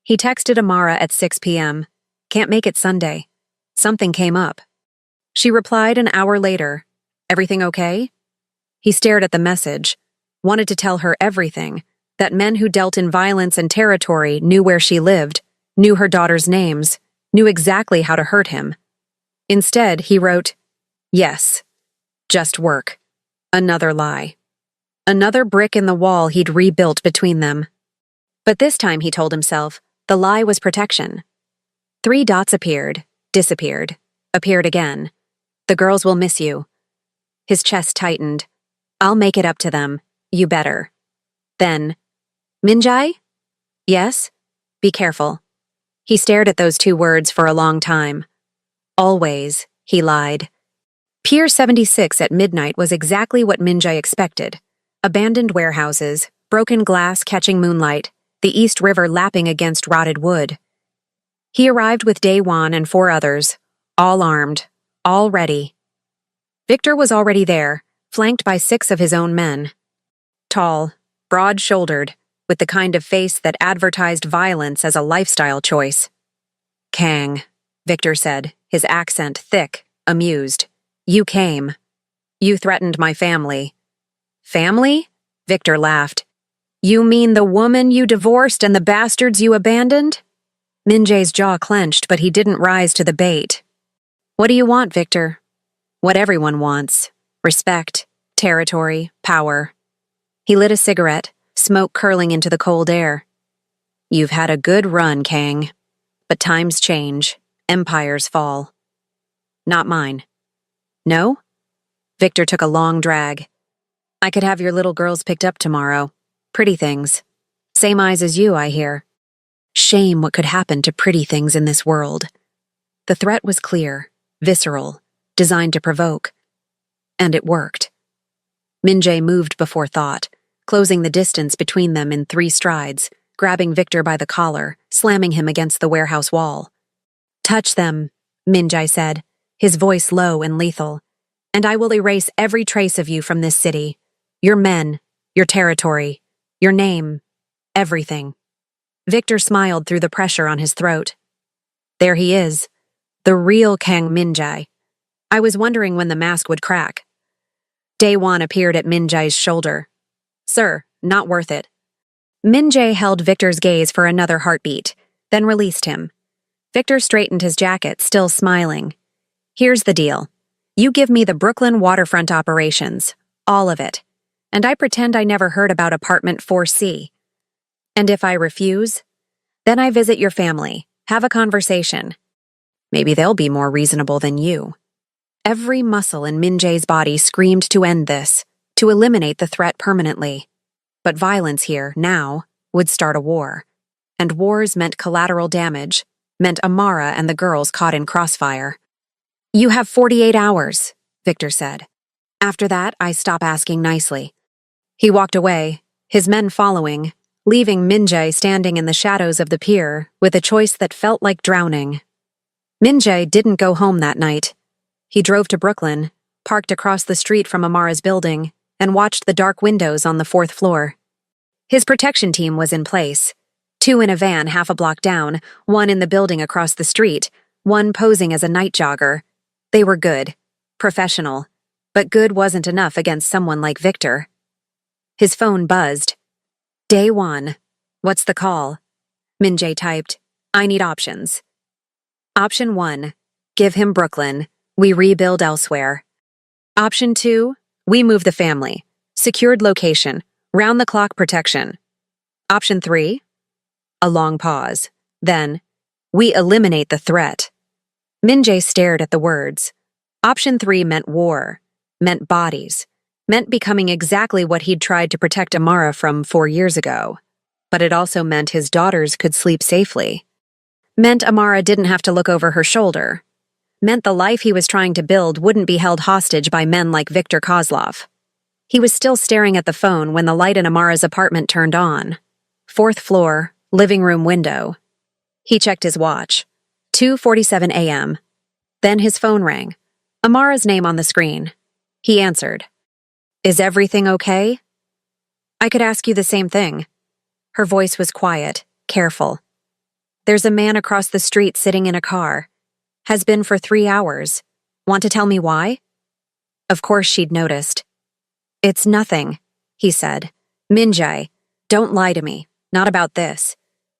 He texted Amara at 6 p.m. "Can't make it Sunday. Something came up." She replied an hour later. "Everything okay?" He stared at the message, wanted to tell her everything, that men who dealt in violence and territory knew where she lived, knew her daughter's names, knew exactly how to hurt him. Instead, he wrote, "Yes, just work." Another lie. Another brick in the wall he'd rebuilt between them. But this time, he told himself, the lie was protection. 3 dots appeared, disappeared, appeared again. "The girls will miss you." His chest tightened. "I'll make it up to them. You better." Then, "Min-jae?" "Yes? Be careful." He stared at those 2 words for a long time. "Always," he lied. Pier 76 at midnight was exactly what Min-jae expected. Abandoned warehouses, broken glass catching moonlight, the East River lapping against rotted wood. He arrived with Daewon and 4 others, all armed, all ready. Victor was already there, flanked by 6 of his own men. Tall, broad-shouldered, with the kind of face that advertised violence as a lifestyle choice. "Kang," Victor said, his accent thick, amused. "You came. You threatened my family." "Family?" Victor laughed. "You mean the woman you divorced and the bastards you abandoned?" Min-jae's jaw clenched, but he didn't rise to the bait. "What do you want, Victor?" "What everyone wants. Respect, territory, power." He lit a cigarette, smoke curling into the cold air. You've had a good run, Kang. But times change, empires fall. Not mine. No? Victor took a long drag. I could have your little girls picked up tomorrow. Pretty things. Same eyes as you, I hear. Shame what could happen to pretty things in this world. The threat was clear, visceral, designed to provoke. And it worked. Min-jae moved before thought, closing the distance between them in 3 strides, grabbing Victor by the collar, slamming him against the warehouse wall. Touch them, Min-jae said, his voice low and lethal, and I will erase every trace of you from this city. Your men, your territory, your name, everything. Victor smiled through the pressure on his throat. There he is, the real Kang Min-jae. I was wondering when the mask would crack. Daewon appeared at Min-jae's shoulder. Sir, not worth it. Min-jae held Victor's gaze for another heartbeat, then released him. Victor straightened his jacket, still smiling. Here's the deal. You give me the Brooklyn waterfront operations, all of it, and I pretend I never heard about apartment 4C. And if I refuse, then I visit your family, have a conversation. Maybe they'll be more reasonable than you. Every muscle in Min-jae's body screamed to end this, to eliminate the threat permanently. But violence here, now, would start a war. And wars meant collateral damage, meant Amara and the girls caught in crossfire. You have 48 hours, Victor said. After that, I stop asking nicely. He walked away, his men following, leaving Min-jae standing in the shadows of the pier with a choice that felt like drowning. Min-jae didn't go home that night. He drove to Brooklyn, parked across the street from Amara's building, and watched the dark windows on the 4th floor. His protection team was in place. 2 in a van half a block down, 1 in the building across the street, 1 posing as a night jogger. They were good, professional, but good wasn't enough against someone like Victor. His phone buzzed. Daewon. What's the call? Min-jae typed, I need options. Option 1, give him Brooklyn. We rebuild elsewhere. Option 2, we move the family. Secured location. Round-the-clock protection. Option 3, a long pause. Then, we eliminate the threat. Min-jae stared at the words. Option 3 meant war, meant bodies, meant becoming exactly what he'd tried to protect Amara from 4 years ago. But it also meant his daughters could sleep safely. Meant Amara didn't have to look over her shoulder. Meant the life he was trying to build wouldn't be held hostage by men like Victor Kozlov. He was still staring at the phone when the light in Amara's apartment turned on. 4th floor, living room window. He checked his watch. 2:47 a.m. Then his phone rang. Amara's name on the screen. He answered. Is everything okay? I could ask you the same thing. Her voice was quiet, careful. There's a man across the street sitting in a car. Has been for 3 hours. Want to tell me why? Of course she'd noticed. It's nothing, he said. Min-jae, don't lie to me. Not about this.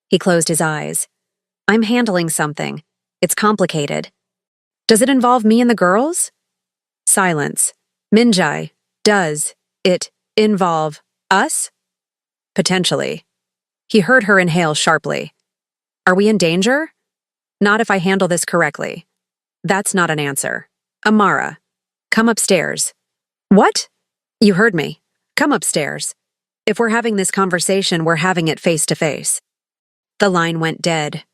He closed his eyes. I'm handling something. It's complicated. Does it involve me and the girls? Silence. Min-jae, does it involve us? Potentially. He heard her inhale sharply. Are we in danger? Not if I handle this correctly. That's not an answer. Amara, come upstairs. What? You heard me. Come upstairs. If we're having this conversation, we're having it face to face. The line went dead.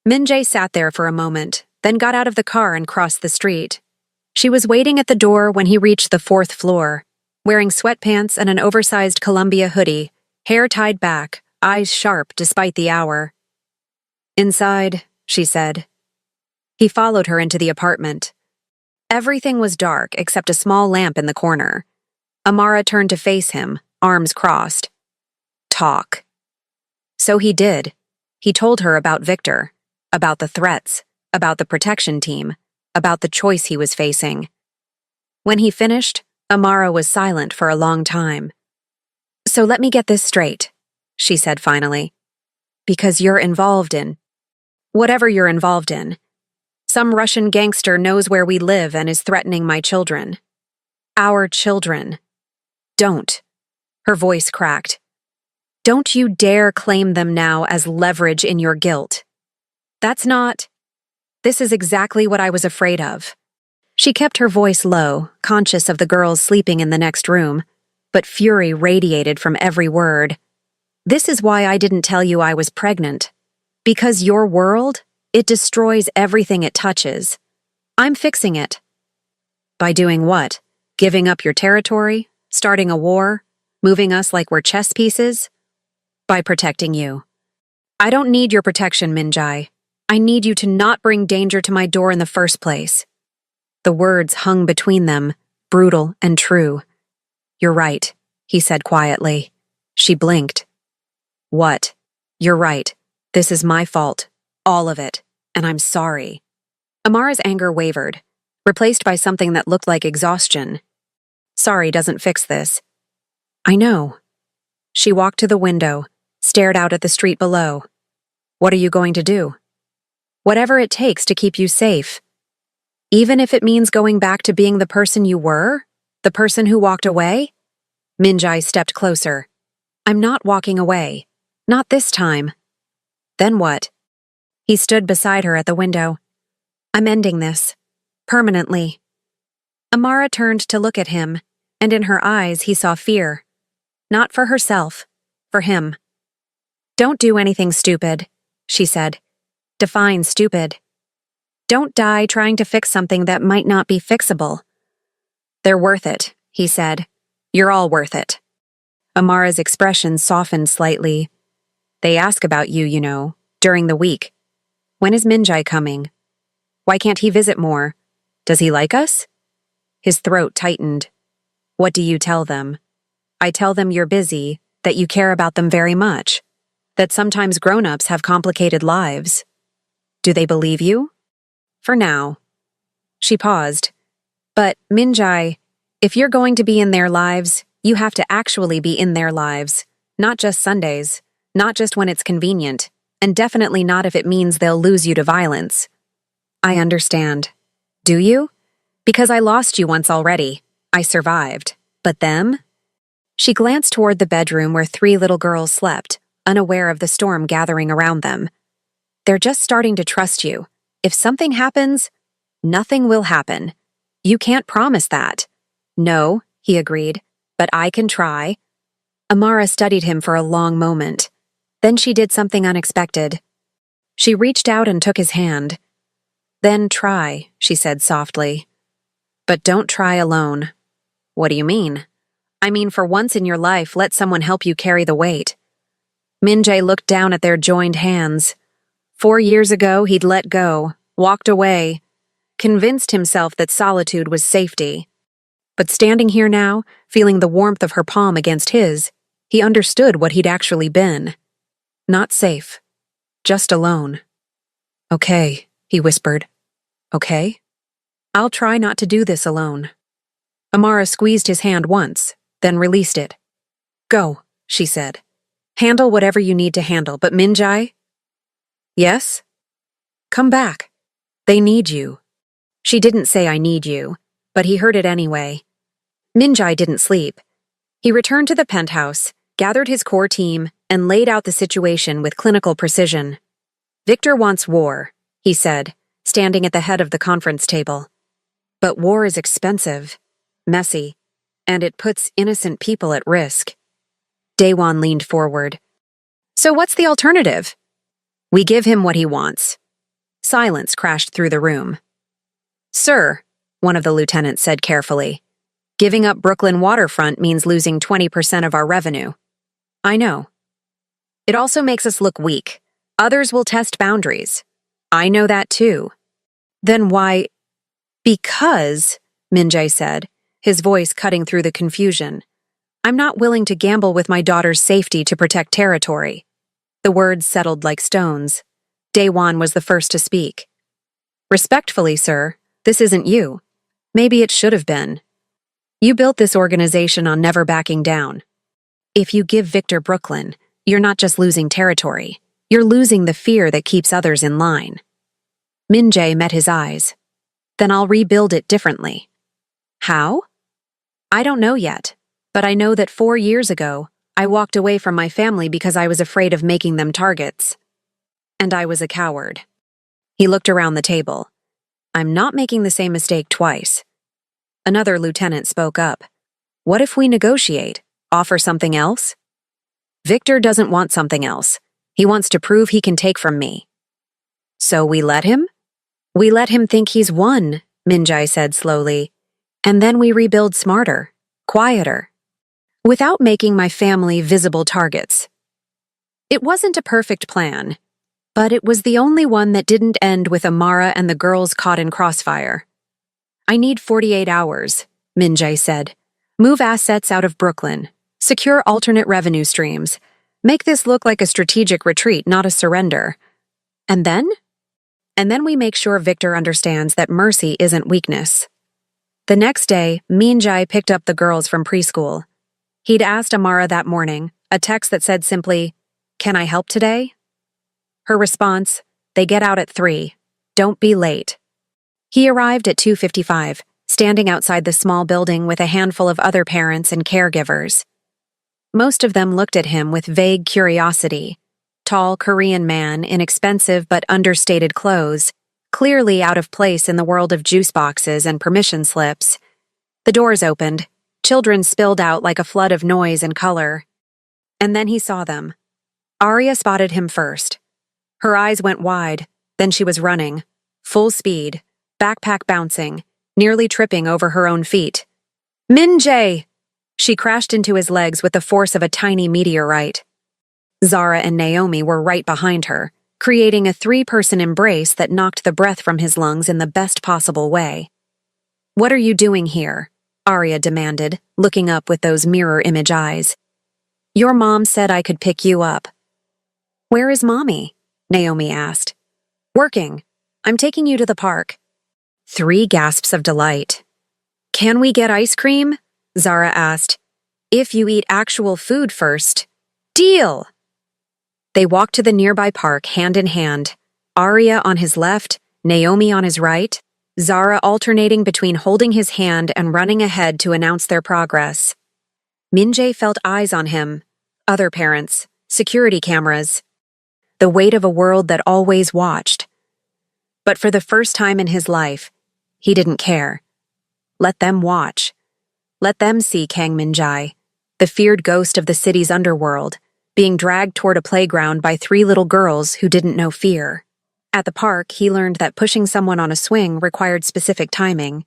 Min-jae sat there for a moment, then got out of the car and crossed the street. She was waiting at the door when he reached the 4th floor, wearing sweatpants and an oversized Columbia hoodie, hair tied back, eyes sharp despite the hour. Inside, she said. He followed her into the apartment. Everything was dark except a small lamp in the corner. Amara turned to face him, arms crossed. Talk. So he did. He told her about Victor, about the threats, about the protection team, about the choice he was facing. When he finished, Amara was silent for a long time. So let me get this straight, she said finally. Because you're involved in whatever you're involved in. Some Russian gangster knows where we live and is threatening my children. Our children. Don't. Her voice cracked. Don't you dare claim them now as leverage in your guilt. That's not. This is exactly what I was afraid of. She kept her voice low, conscious of the girls sleeping in the next room, but fury radiated from every word. This is why I didn't tell you I was pregnant. Because your world, it destroys everything it touches. I'm fixing it. By doing what? Giving up your territory? Starting a war? Moving us like we're chess pieces? By protecting you. I don't need your protection, Minjai. I need you to not bring danger to my door in the first place. The words hung between them, brutal and true. You're right, he said quietly. She blinked. What? You're right. This is my fault. All of it. And I'm sorry. Amara's anger wavered, replaced by something that looked like exhaustion. Sorry doesn't fix this. I know. She walked to the window, stared out at the street below. What are you going to do? Whatever it takes to keep you safe. Even if it means going back to being the person you were? The person who walked away? Minjai stepped closer. I'm not walking away. Not this time. Then what? He stood beside her at the window. I'm ending this. Permanently. Amara turned to look at him, and in her eyes he saw fear. Not for herself, for him. Don't do anything stupid, she said. Define stupid. Don't die trying to fix something that might not be fixable. They're worth it, he said. You're all worth it. Amara's expression softened slightly. They ask about you, you know, during the week. When is Minjai coming? Why can't he visit more? Does he like us? His throat tightened. What do you tell them? I tell them you're busy, that you care about them very much, that sometimes grown-ups have complicated lives. Do they believe you? For now. She paused. But, Minjai, if you're going to be in their lives, you have to actually be in their lives, not just Sundays, not just when it's convenient, and definitely not if it means they'll lose you to violence. I understand. Do you? Because I lost you once already. I survived. But them? She glanced toward the bedroom where 3 little girls slept, unaware of the storm gathering around them. They're just starting to trust you. If something happens, nothing will happen. You can't promise that. No, he agreed, but I can try. Amara studied him for a long moment. Then she did something unexpected. She reached out and took his hand. Then try, she said softly. But don't try alone. What do you mean? I mean, for once in your life, let someone help you carry the weight. Minjai looked down at their joined hands. 4 years ago, he'd let go, walked away, convinced himself that solitude was safety. But standing here now, feeling the warmth of her palm against his, he understood what he'd actually been. Not safe. Just alone. Okay, he whispered. Okay? I'll try not to do this alone. Amara squeezed his hand once, then released it. Go, she said. Handle whatever you need to handle, but Minjai? Yes? Come back. They need you. She didn't say I need you, but he heard it anyway. Minjai didn't sleep. He returned to the penthouse, gathered his core team, and laid out the situation with clinical precision. Victor wants war, he said, standing at the head of the conference table. But war is expensive, messy, and it puts innocent people at risk. Daewon leaned forward. So what's the alternative? We give him what he wants. Silence crashed through the room. Sir, one of the lieutenants said carefully, giving up Brooklyn waterfront means losing 20% of our revenue. I know. It also makes us look weak. Others will test boundaries. I know that too. Then why? Because, Minjai said, his voice cutting through the confusion. I'm not willing to gamble with my daughter's safety to protect territory. The words settled like stones. Daewon was the first to speak. Respectfully, sir, this isn't you. Maybe it should have been. You built this organization on never backing down. If you give Victor Brooklyn, you're not just losing territory. You're losing the fear that keeps others in line. Minjai met his eyes. Then I'll rebuild it differently. How? I don't know yet, but I know that 4 years ago, I walked away from my family because I was afraid of making them targets. And I was a coward. He looked around the table. I'm not making the same mistake twice. Another lieutenant spoke up. What if we negotiate? Offer something else? Victor doesn't want something else. He wants to prove he can take from me. So we let him? We let him think he's won, Minjai said slowly. And then we rebuild smarter, quieter, without making my family visible targets. It wasn't a perfect plan, but it was the only one that didn't end with Amara and the girls caught in crossfire. I need 48 hours, Minjai said. Move assets out of Brooklyn. Secure alternate revenue streams. Make this look like a strategic retreat, not a surrender. And then? And then we make sure Victor understands that mercy isn't weakness. The next day, Minjai picked up the girls from preschool. He'd asked Amara that morning, a text that said simply, "Can I help today?" Her response, "They get out at 3. Don't be late." He arrived at 2:55, standing outside the small building with a handful of other parents and caregivers. Most of them looked at him with vague curiosity. Tall Korean man in expensive but understated clothes, clearly out of place in the world of juice boxes and permission slips. The doors opened. Children spilled out like a flood of noise and color. And then he saw them. Arya spotted him first. Her eyes went wide, then she was running. Full speed, backpack bouncing, nearly tripping over her own feet. Minjai! She crashed into his legs with the force of a tiny meteorite. Zara and Naomi were right behind her, creating a 3-person embrace that knocked the breath from his lungs in the best possible way. What are you doing here? Arya demanded, looking up with those mirror image eyes. Your mom said I could pick you up. Where is Mommy? Naomi asked. Working. I'm taking you to the park. 3 gasps of delight. Can we get ice cream? Zara asked. If you eat actual food first. Deal! They walked to the nearby park hand in hand, Arya on his left, Naomi on his right, Zara alternating between holding his hand and running ahead to announce their progress. Minjai felt eyes on him, other parents, security cameras, the weight of a world that always watched. But for the first time in his life, he didn't care. Let them watch. Let them see Kang Minjai, the feared ghost of the city's underworld, being dragged toward a playground by 3 little girls who didn't know fear. At the park, he learned that pushing someone on a swing required specific timing.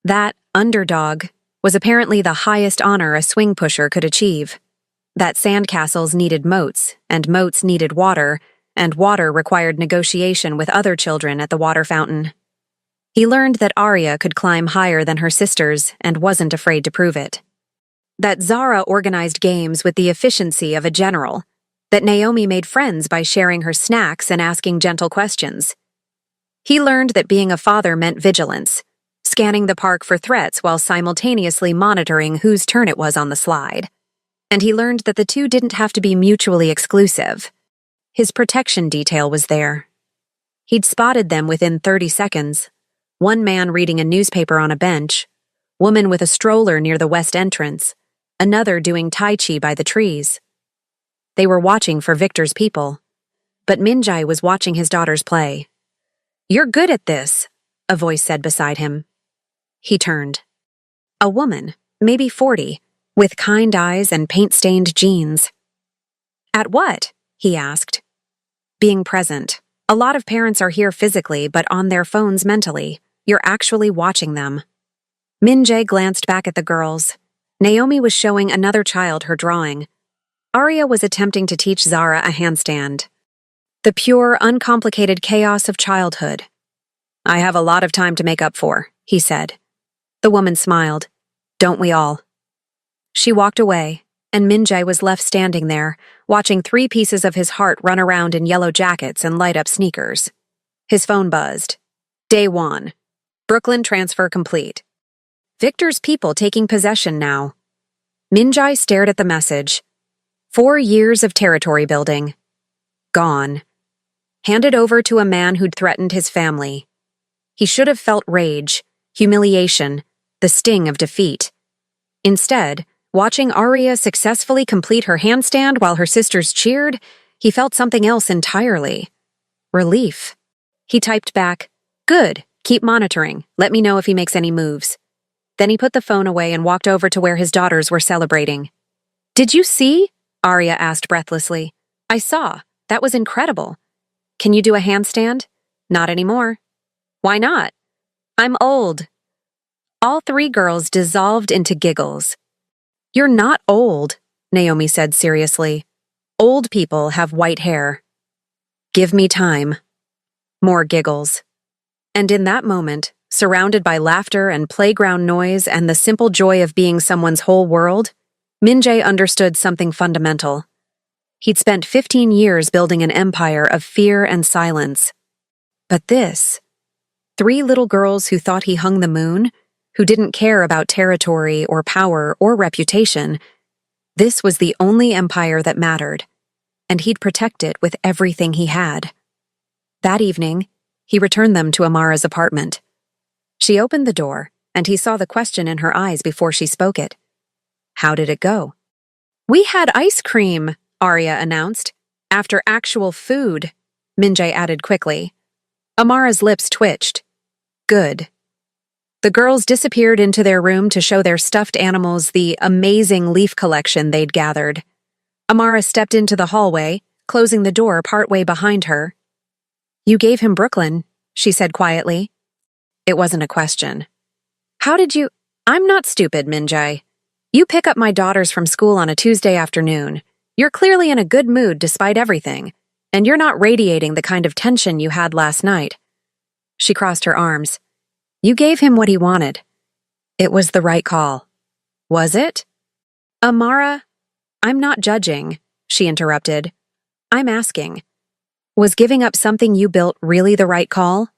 That underdog was apparently the highest honor a swing pusher could achieve. That sandcastles needed moats, and moats needed water, and water required negotiation with other children at the water fountain. He learned that Arya could climb higher than her sisters and wasn't afraid to prove it. That Zara organized games with the efficiency of a general. That Naomi made friends by sharing her snacks and asking gentle questions. He learned that being a father meant vigilance, scanning the park for threats while simultaneously monitoring whose turn it was on the slide. And he learned that the two didn't have to be mutually exclusive. His protection detail was there. He'd spotted them within 30 seconds. One man reading a newspaper on a bench, woman with a stroller near the west entrance, another doing Tai Chi by the trees. They were watching for Victor's people, but Minjai was watching his daughters play. You're good at this, a voice said beside him. He turned. A woman, maybe 40, with kind eyes and paint-stained jeans. At what? He asked. Being present. A lot of parents are here physically, but on their phones mentally. You're actually watching them. Minjai glanced back at the girls. Naomi was showing another child her drawing. Arya was attempting to teach Zara a handstand. The pure, uncomplicated chaos of childhood. I have a lot of time to make up for, he said. The woman smiled. Don't we all? She walked away, and Minjai was left standing there, watching 3 pieces of his heart run around in yellow jackets and light up sneakers. His phone buzzed. Day 1. Brooklyn transfer complete. Victor's people taking possession now. Minjai stared at the message. 4 years of territory building. Gone. Handed over to a man who'd threatened his family. He should have felt rage, humiliation, the sting of defeat. Instead, Watching Arya successfully complete her handstand while her sisters cheered, he felt something else entirely. Relief. He typed back, "Good, keep monitoring. Let me know if he makes any moves." Then he put the phone away and walked over to where his daughters were celebrating. "Did you see?" Arya asked breathlessly. "I saw. That was incredible. Can you do a handstand?" "Not anymore." "Why not?" "I'm old." All three girls dissolved into giggles. "You're not old," Naomi said seriously. "Old people have white hair." "Give me time." More giggles. And in that moment, surrounded by laughter and playground noise and the simple joy of being someone's whole world, Min-jae understood something fundamental. He'd spent 15 years building an empire of fear and silence. But this, three little girls who thought he hung the moon, who didn't care about territory or power or reputation, this was the only empire that mattered, and he'd protect it with everything he had. That evening, he returned them to Amara's apartment. She opened the door, and he saw the question in her eyes before she spoke it. "How did it go?" "We had ice cream," Arya announced. "After actual food," Min-jae added quickly. Amara's lips twitched. "Good." The girls disappeared into their room to show their stuffed animals the amazing leaf collection they'd gathered. Amara stepped into the hallway, closing the door partway behind her. "You gave him Brooklyn," she said quietly. It wasn't a question. "How did you—" "I'm not stupid, Min-jae. You pick up my daughters from school on a Tuesday afternoon. You're clearly in a good mood despite everything, and you're not radiating the kind of tension you had last night." She crossed her arms. "You gave him what he wanted. It was the right call." "Was it?" "Amara, I'm not judging," she interrupted. "I'm asking. Was giving up something you built really the right call?"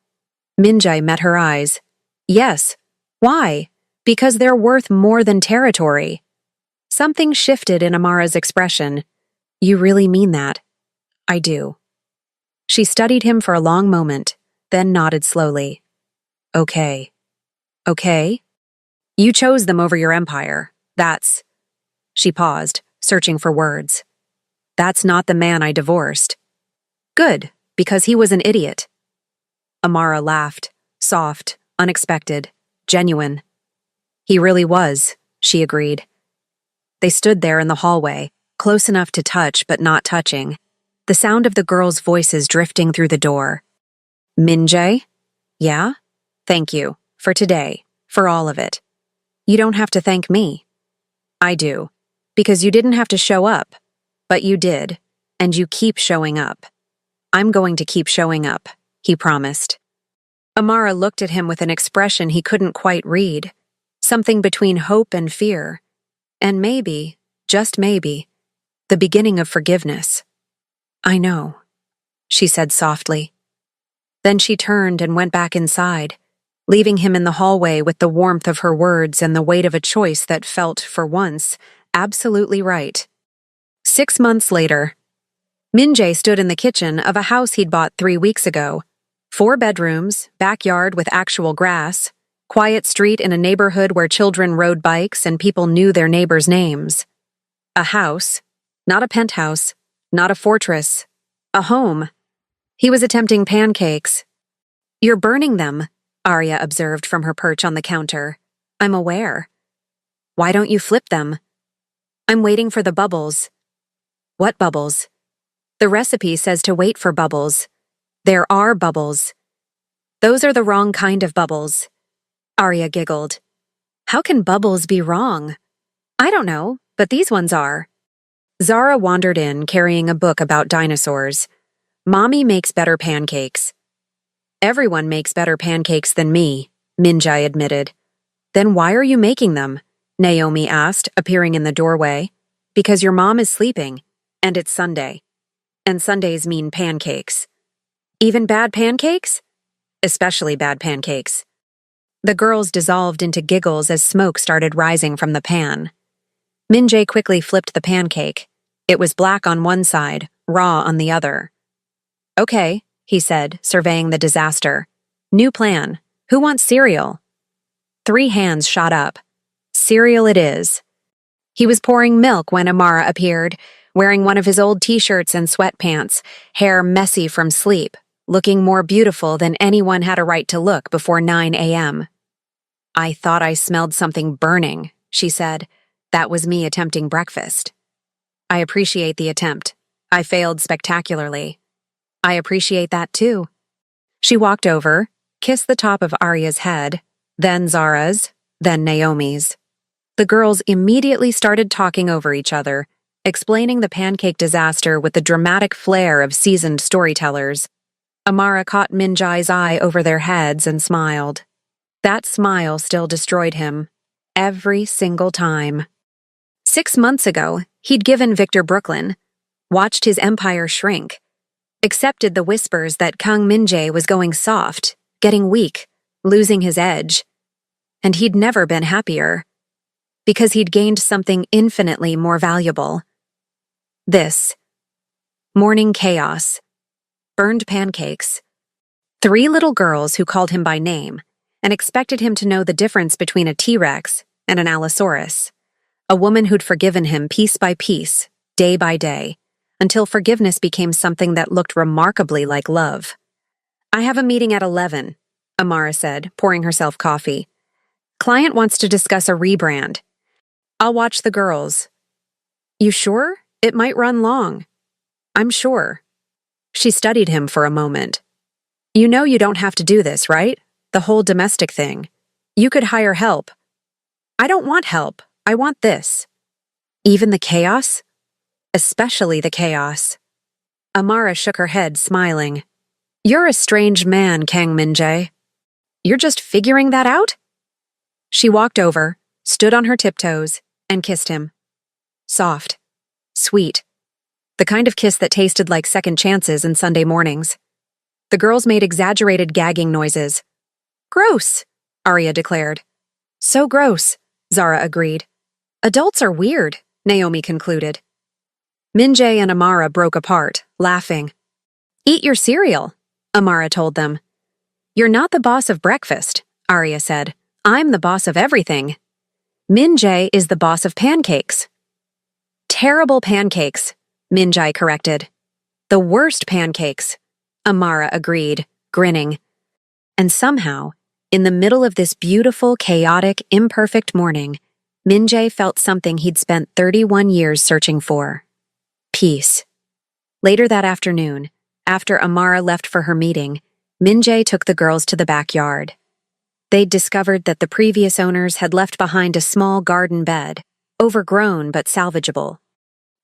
Min-jae met her eyes. "Yes. Why? Because they're worth more than territory." Something shifted in Amara's expression. "You really mean that?" "I do." She studied him for a long moment, then nodded slowly. "Okay. Okay? You chose them over your empire. That's—" She paused, searching for words. "That's not the man I divorced." "Good, because he was an idiot." Amara laughed, soft, unexpected, genuine. "He really was," she agreed. They stood there in the hallway, close enough to touch but not touching, the sound of the girls' voices drifting through the door. "Min-jae? Yeah? Thank you. For today. For all of it. You don't have to thank me." "I do. Because you didn't have to show up. But you did. And you keep showing up." "I'm going to keep showing up," he promised. Amara looked at him with an expression he couldn't quite read, something between hope and fear. And maybe, just maybe, the beginning of forgiveness. "I know," she said softly. Then she turned and went back inside, leaving him in the hallway with the warmth of her words and the weight of a choice that felt, for once, absolutely right. 6 months later, Min-jae stood in the kitchen of a house he'd bought 3 weeks ago. 4 bedrooms, backyard with actual grass, quiet street in a neighborhood where children rode bikes and people knew their neighbors' names. A house, not a penthouse, not a fortress, a home. He was attempting pancakes. "You're burning them," Arya observed from her perch on the counter. "I'm aware." "Why don't you flip them?" "I'm waiting for the bubbles." "What bubbles?" "The recipe says to wait for bubbles." "There are bubbles." "Those are the wrong kind of bubbles." Arya giggled. "How can bubbles be wrong?" "I don't know, but these ones are." Zara wandered in, carrying a book about dinosaurs. "Mommy makes better pancakes." "Everyone makes better pancakes than me," Min-jae admitted. "Then why are you making them?" Naomi asked, appearing in the doorway. "Because your mom is sleeping, and it's Sunday. And Sundays mean pancakes." "Even bad pancakes?" "Especially bad pancakes." The girls dissolved into giggles as smoke started rising from the pan. Min-jae quickly flipped the pancake. It was black on one side, raw on the other. "Okay," he said, surveying the disaster. "New plan. Who wants cereal?" 3 hands shot up. "Cereal it is." He was pouring milk when Amara appeared, wearing one of his old t-shirts and sweatpants, hair messy from sleep, looking more beautiful than anyone had a right to look before 9 a.m. "I thought I smelled something burning," she said. "That was me attempting breakfast." "I appreciate the attempt. I failed spectacularly." "I appreciate that too." She walked over, kissed the top of Arya's head, then Zara's, then Naomi's. The girls immediately started talking over each other, explaining the pancake disaster with the dramatic flair of seasoned storytellers. Amara caught Minjai's eye over their heads and smiled. That smile still destroyed him. Every single time. 6 months ago, he'd given Victor Brooklyn, watched his empire shrink, accepted the whispers that Kang Minjae was going soft, getting weak, losing his edge. And he'd never been happier. Because he'd gained something infinitely more valuable. This. Morning chaos. Burned pancakes. 3 little girls who called him by name and expected him to know the difference between a T-Rex and an Allosaurus. A woman who'd forgiven him piece by piece, day by day, until forgiveness became something that looked remarkably like love. "I have a meeting at 11, Amara said, pouring herself coffee. "Client wants to discuss a rebrand. I'll watch the girls." "You sure? It might run long." "I'm sure." She studied him for a moment. "You know you don't have to do this, right? The whole domestic thing. You could hire help." "I don't want help. I want this." "Even the chaos?" "Especially the chaos." Amara shook her head, smiling. "You're a strange man, Kang Minjae. You're just figuring that out?" She walked over, stood on her tiptoes, and kissed him. Soft. Sweet. The kind of kiss that tasted like second chances and Sunday mornings. The girls made exaggerated gagging noises. "Gross," Arya declared. "So gross," Zara agreed. "Adults are weird," Naomi concluded. Minjae and Amara broke apart, laughing. "Eat your cereal," Amara told them. "You're not the boss of breakfast," Arya said. "I'm the boss of everything." "Minjae is the boss of pancakes." "Terrible pancakes," Minjae corrected. "The worst pancakes," Amara agreed, grinning. And somehow, in the middle of this beautiful, chaotic, imperfect morning, Minjae felt something he'd spent 31 years searching for. Peace. Later that afternoon, after Amara left for her meeting, Minjae took the girls to the backyard. They'd discovered that the previous owners had left behind a small garden bed, overgrown but salvageable.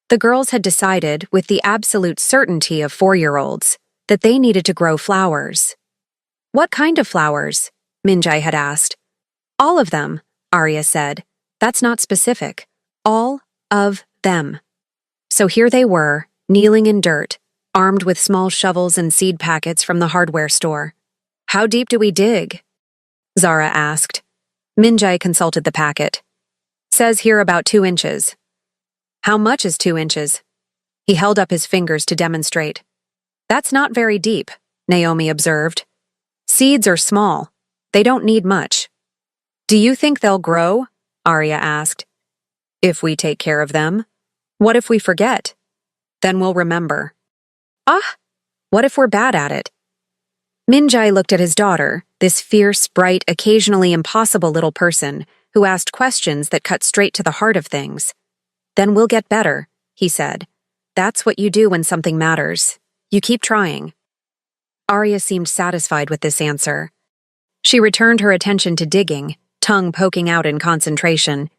The girls had decided, with the absolute certainty of 4-year-olds, that they needed to grow flowers. "What kind of flowers?" Minjae had asked. "All of them," Arya said. "That's not specific. All of them." So here they were, kneeling in dirt, armed with small shovels and seed packets from the hardware store. "How deep do we dig?" Zara asked. Minjae consulted the packet. "Says here about 2 inches. "How much is 2 inches?" He held up his fingers to demonstrate. "That's not very deep," Naomi observed. "Seeds are small. They don't need much." "Do you think they'll grow?" Arya asked. "If we take care of them. What if we forget? Then we'll remember." "Ah, what if we're bad at it?" Minjae looked at his daughter, this fierce, bright, occasionally impossible little person who asked questions that cut straight to the heart of things. "Then we'll get better," he said. "That's what you do when something matters. You keep trying." Arya seemed satisfied with this answer. She returned her attention to digging, tongue poking out in concentration.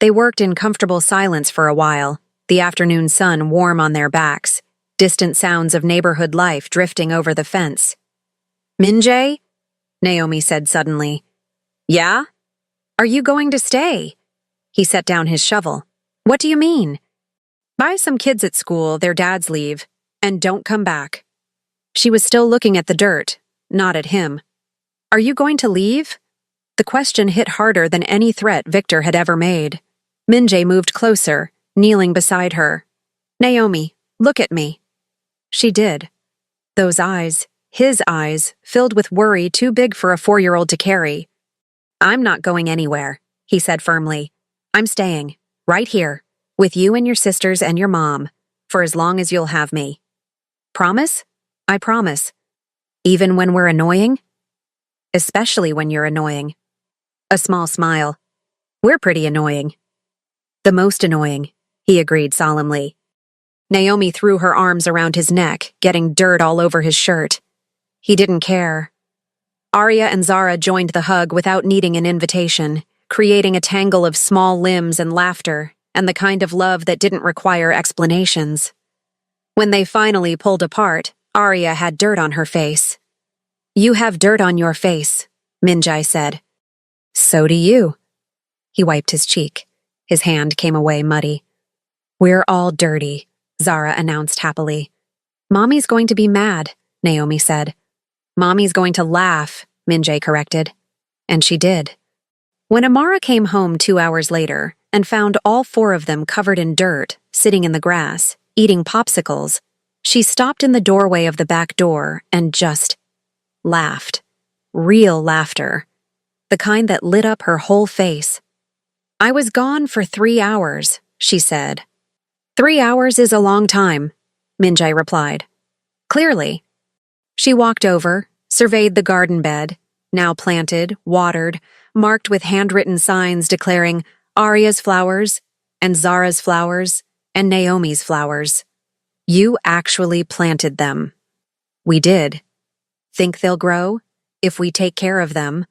They worked in comfortable silence for a while, the afternoon sun warm on their backs, distant sounds of neighborhood life drifting over the fence. "Minjae?" Naomi said suddenly. "Yeah? Are you going to stay?" He set down his shovel. "What do you mean?" "Buy some kids at school, their dads leave, and don't come back." She was still looking at the dirt, not at him. "Are you going to leave?" The question hit harder than any threat Victor had ever made. Minjae moved closer, kneeling beside her. "Naomi, look at me." She did. Those eyes, his eyes, filled with worry too big for a 4-year-old to carry. "I'm not going anywhere," he said firmly. "I'm staying. Right here, with you and your sisters and your mom, for as long as you'll have me. Promise? I promise. Even when we're annoying? Especially when you're annoying. A small smile. We're pretty annoying. The most annoying, he agreed solemnly. Naomi threw her arms around his neck, getting dirt all over his shirt. He didn't care. Arya and Zara joined the hug without needing an invitation, creating a tangle of small limbs and laughter, and the kind of love that didn't require explanations. When they finally pulled apart, Arya had dirt on her face. You have dirt on your face, Minjai said. So do you. He wiped his cheek. His hand came away muddy. We're all dirty, Zara announced happily. Mommy's going to be mad, Naomi said. Mommy's going to laugh, Minjay corrected. And she did. When Amara came home 2 hours later and found all 4 of them covered in dirt, sitting in the grass, eating popsicles, she stopped in the doorway of the back door and just laughed. Real laughter. The kind that lit up her whole face. I was gone for 3 hours, she said. 3 hours is a long time, Minjay replied. Clearly. She walked over, surveyed the garden bed, now planted, watered, marked with handwritten signs declaring Arya's flowers, and Zara's flowers, and Naomi's flowers. You actually planted them. We did. Think they'll grow? If we take care of them?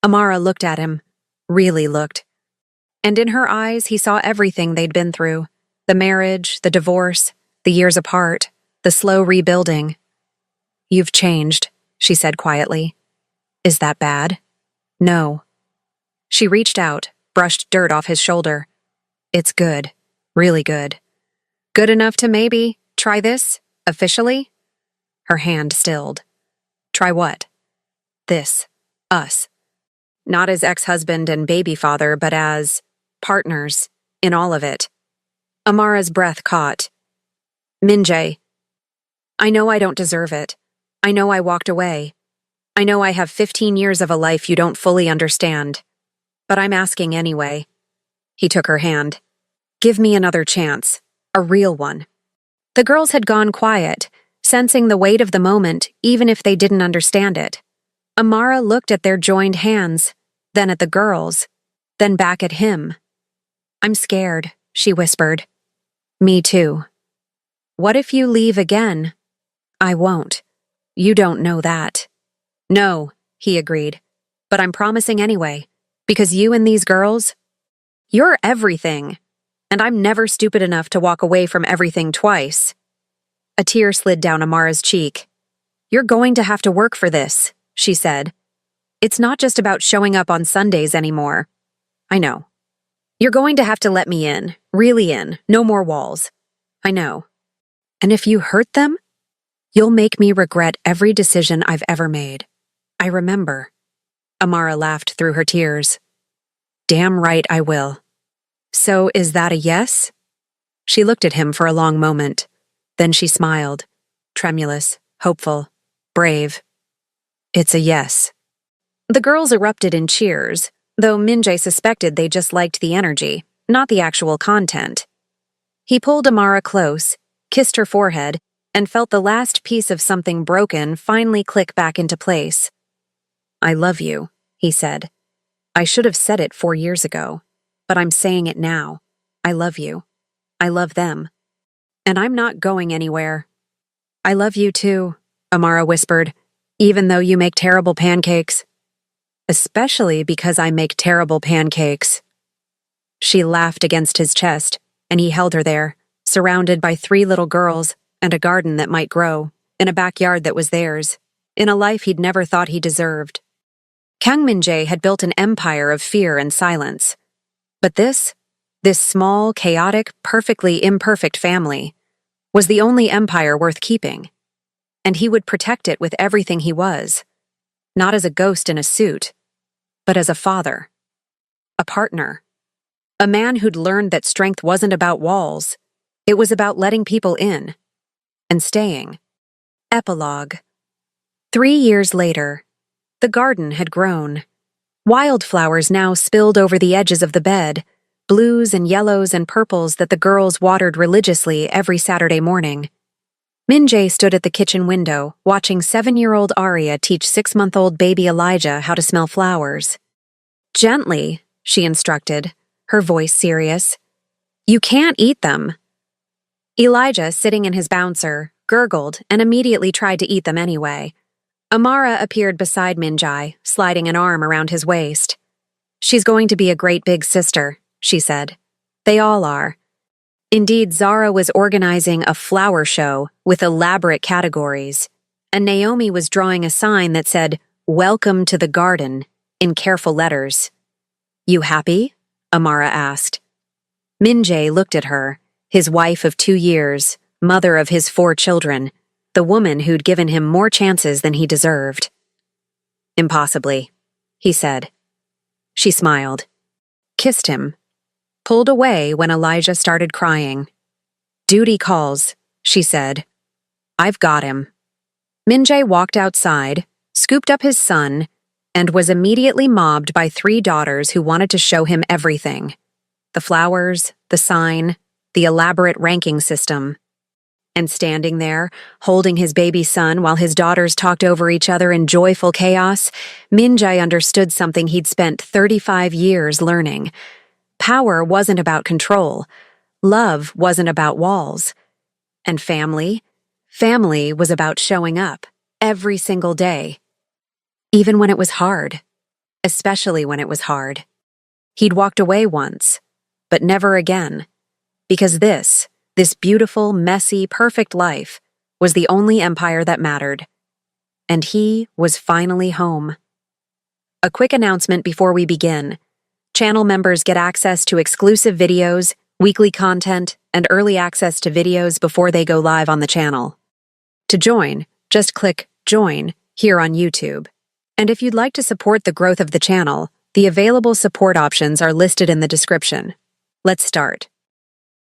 Amara looked at him, really looked. And in her eyes he saw everything they'd been through. The marriage, the divorce, the years apart, the slow rebuilding. You've changed, she said quietly. Is that bad? No. She reached out, brushed dirt off his shoulder. It's good, really good. Good enough to maybe try this, officially? Her hand stilled. Try what? This. Us. Not as ex-husband and baby father, but as partners in all of it. Amara's breath caught. Minjay, I know I don't deserve it. I know I walked away. I know I have 15 years of a life you don't fully understand. But I'm asking anyway. He took her hand. Give me another chance. A real one. The girls had gone quiet, sensing the weight of the moment even if they didn't understand it. Amara looked at their joined hands, then at the girls, then back at him. I'm scared, she whispered. Me too. What if you leave again? I won't. You don't know that. No, he agreed. But I'm promising anyway, because you and these girls, you're everything. And I'm never stupid enough to walk away from everything twice. A tear slid down Amara's cheek. You're going to have to work for this, she said. It's not just about showing up on Sundays anymore. I know. You're going to have to let me in, really in, no more walls. I know. And if you hurt them, you'll make me regret every decision I've ever made. I remember. Amara laughed through her tears. Damn right I will. So is that a yes? She looked at him for a long moment. Then she smiled, tremulous, hopeful, brave. It's a yes. The girls erupted in cheers, though Minjay suspected they just liked the energy, not the actual content. He pulled Amara close, kissed her forehead, and felt the last piece of something broken finally click back into place. I love you, he said. I should have said it 4 years ago, but I'm saying it now. I love you. I love them. And I'm not going anywhere. I love you too, Amara whispered, even though you make terrible pancakes. Especially because I make terrible pancakes. She laughed against his chest, and he held her there, surrounded by 3 little girls and a garden that might grow, in a backyard that was theirs, in a life he'd never thought he deserved. Kang Min-jae had built an empire of fear and silence. But this small, chaotic, perfectly imperfect family, was the only empire worth keeping. And he would protect it with everything he was, not as a ghost in a suit, but as a father, a partner, a man who'd learned that strength wasn't about walls, it was about letting people in, and staying. Epilogue. 3 years later, the garden had grown. Wildflowers now spilled over the edges of the bed, blues and yellows and purples that the girls watered religiously every Saturday morning. Min-jae stood at the kitchen window, watching 7-year-old Arya teach 6-month-old baby Elijah how to smell flowers. "Gently," she instructed, her voice serious. "You can't eat them." Elijah, sitting in his bouncer, gurgled and immediately tried to eat them anyway. Amara appeared beside Min-jae, sliding an arm around his waist. "She's going to be a great big sister," she said. "They all are." Indeed, Zara was organizing a flower show with elaborate categories, and Naomi was drawing a sign that said, "Welcome to the garden," in careful letters. "You happy?" Amara asked. Min-jae looked at her, his wife of 2 years, mother of his 4 children, the woman who'd given him more chances than he deserved. "Impossibly," he said. She smiled, kissed him, pulled away when Elijah started crying. "Duty calls," she said. "I've got him." Min-jae walked outside, scooped up his son, and was immediately mobbed by 3 daughters who wanted to show him everything. The flowers, the sign, the elaborate ranking system. And standing there, holding his baby son while his daughters talked over each other in joyful chaos, Min-jae understood something he'd spent 35 years learning. Power wasn't about control. Love wasn't about walls. And family was about showing up every single day. Even when it was hard. Especially when it was hard. He'd walked away once, but never again. Because this beautiful, messy, perfect life was the only empire that mattered. And he was finally home. A quick announcement before we begin. Channel members get access to exclusive videos, weekly content, and early access to videos before they go live on the channel. To join, just click Join here on YouTube. And if you'd like to support the growth of the channel, the available support options are listed in the description. Let's start.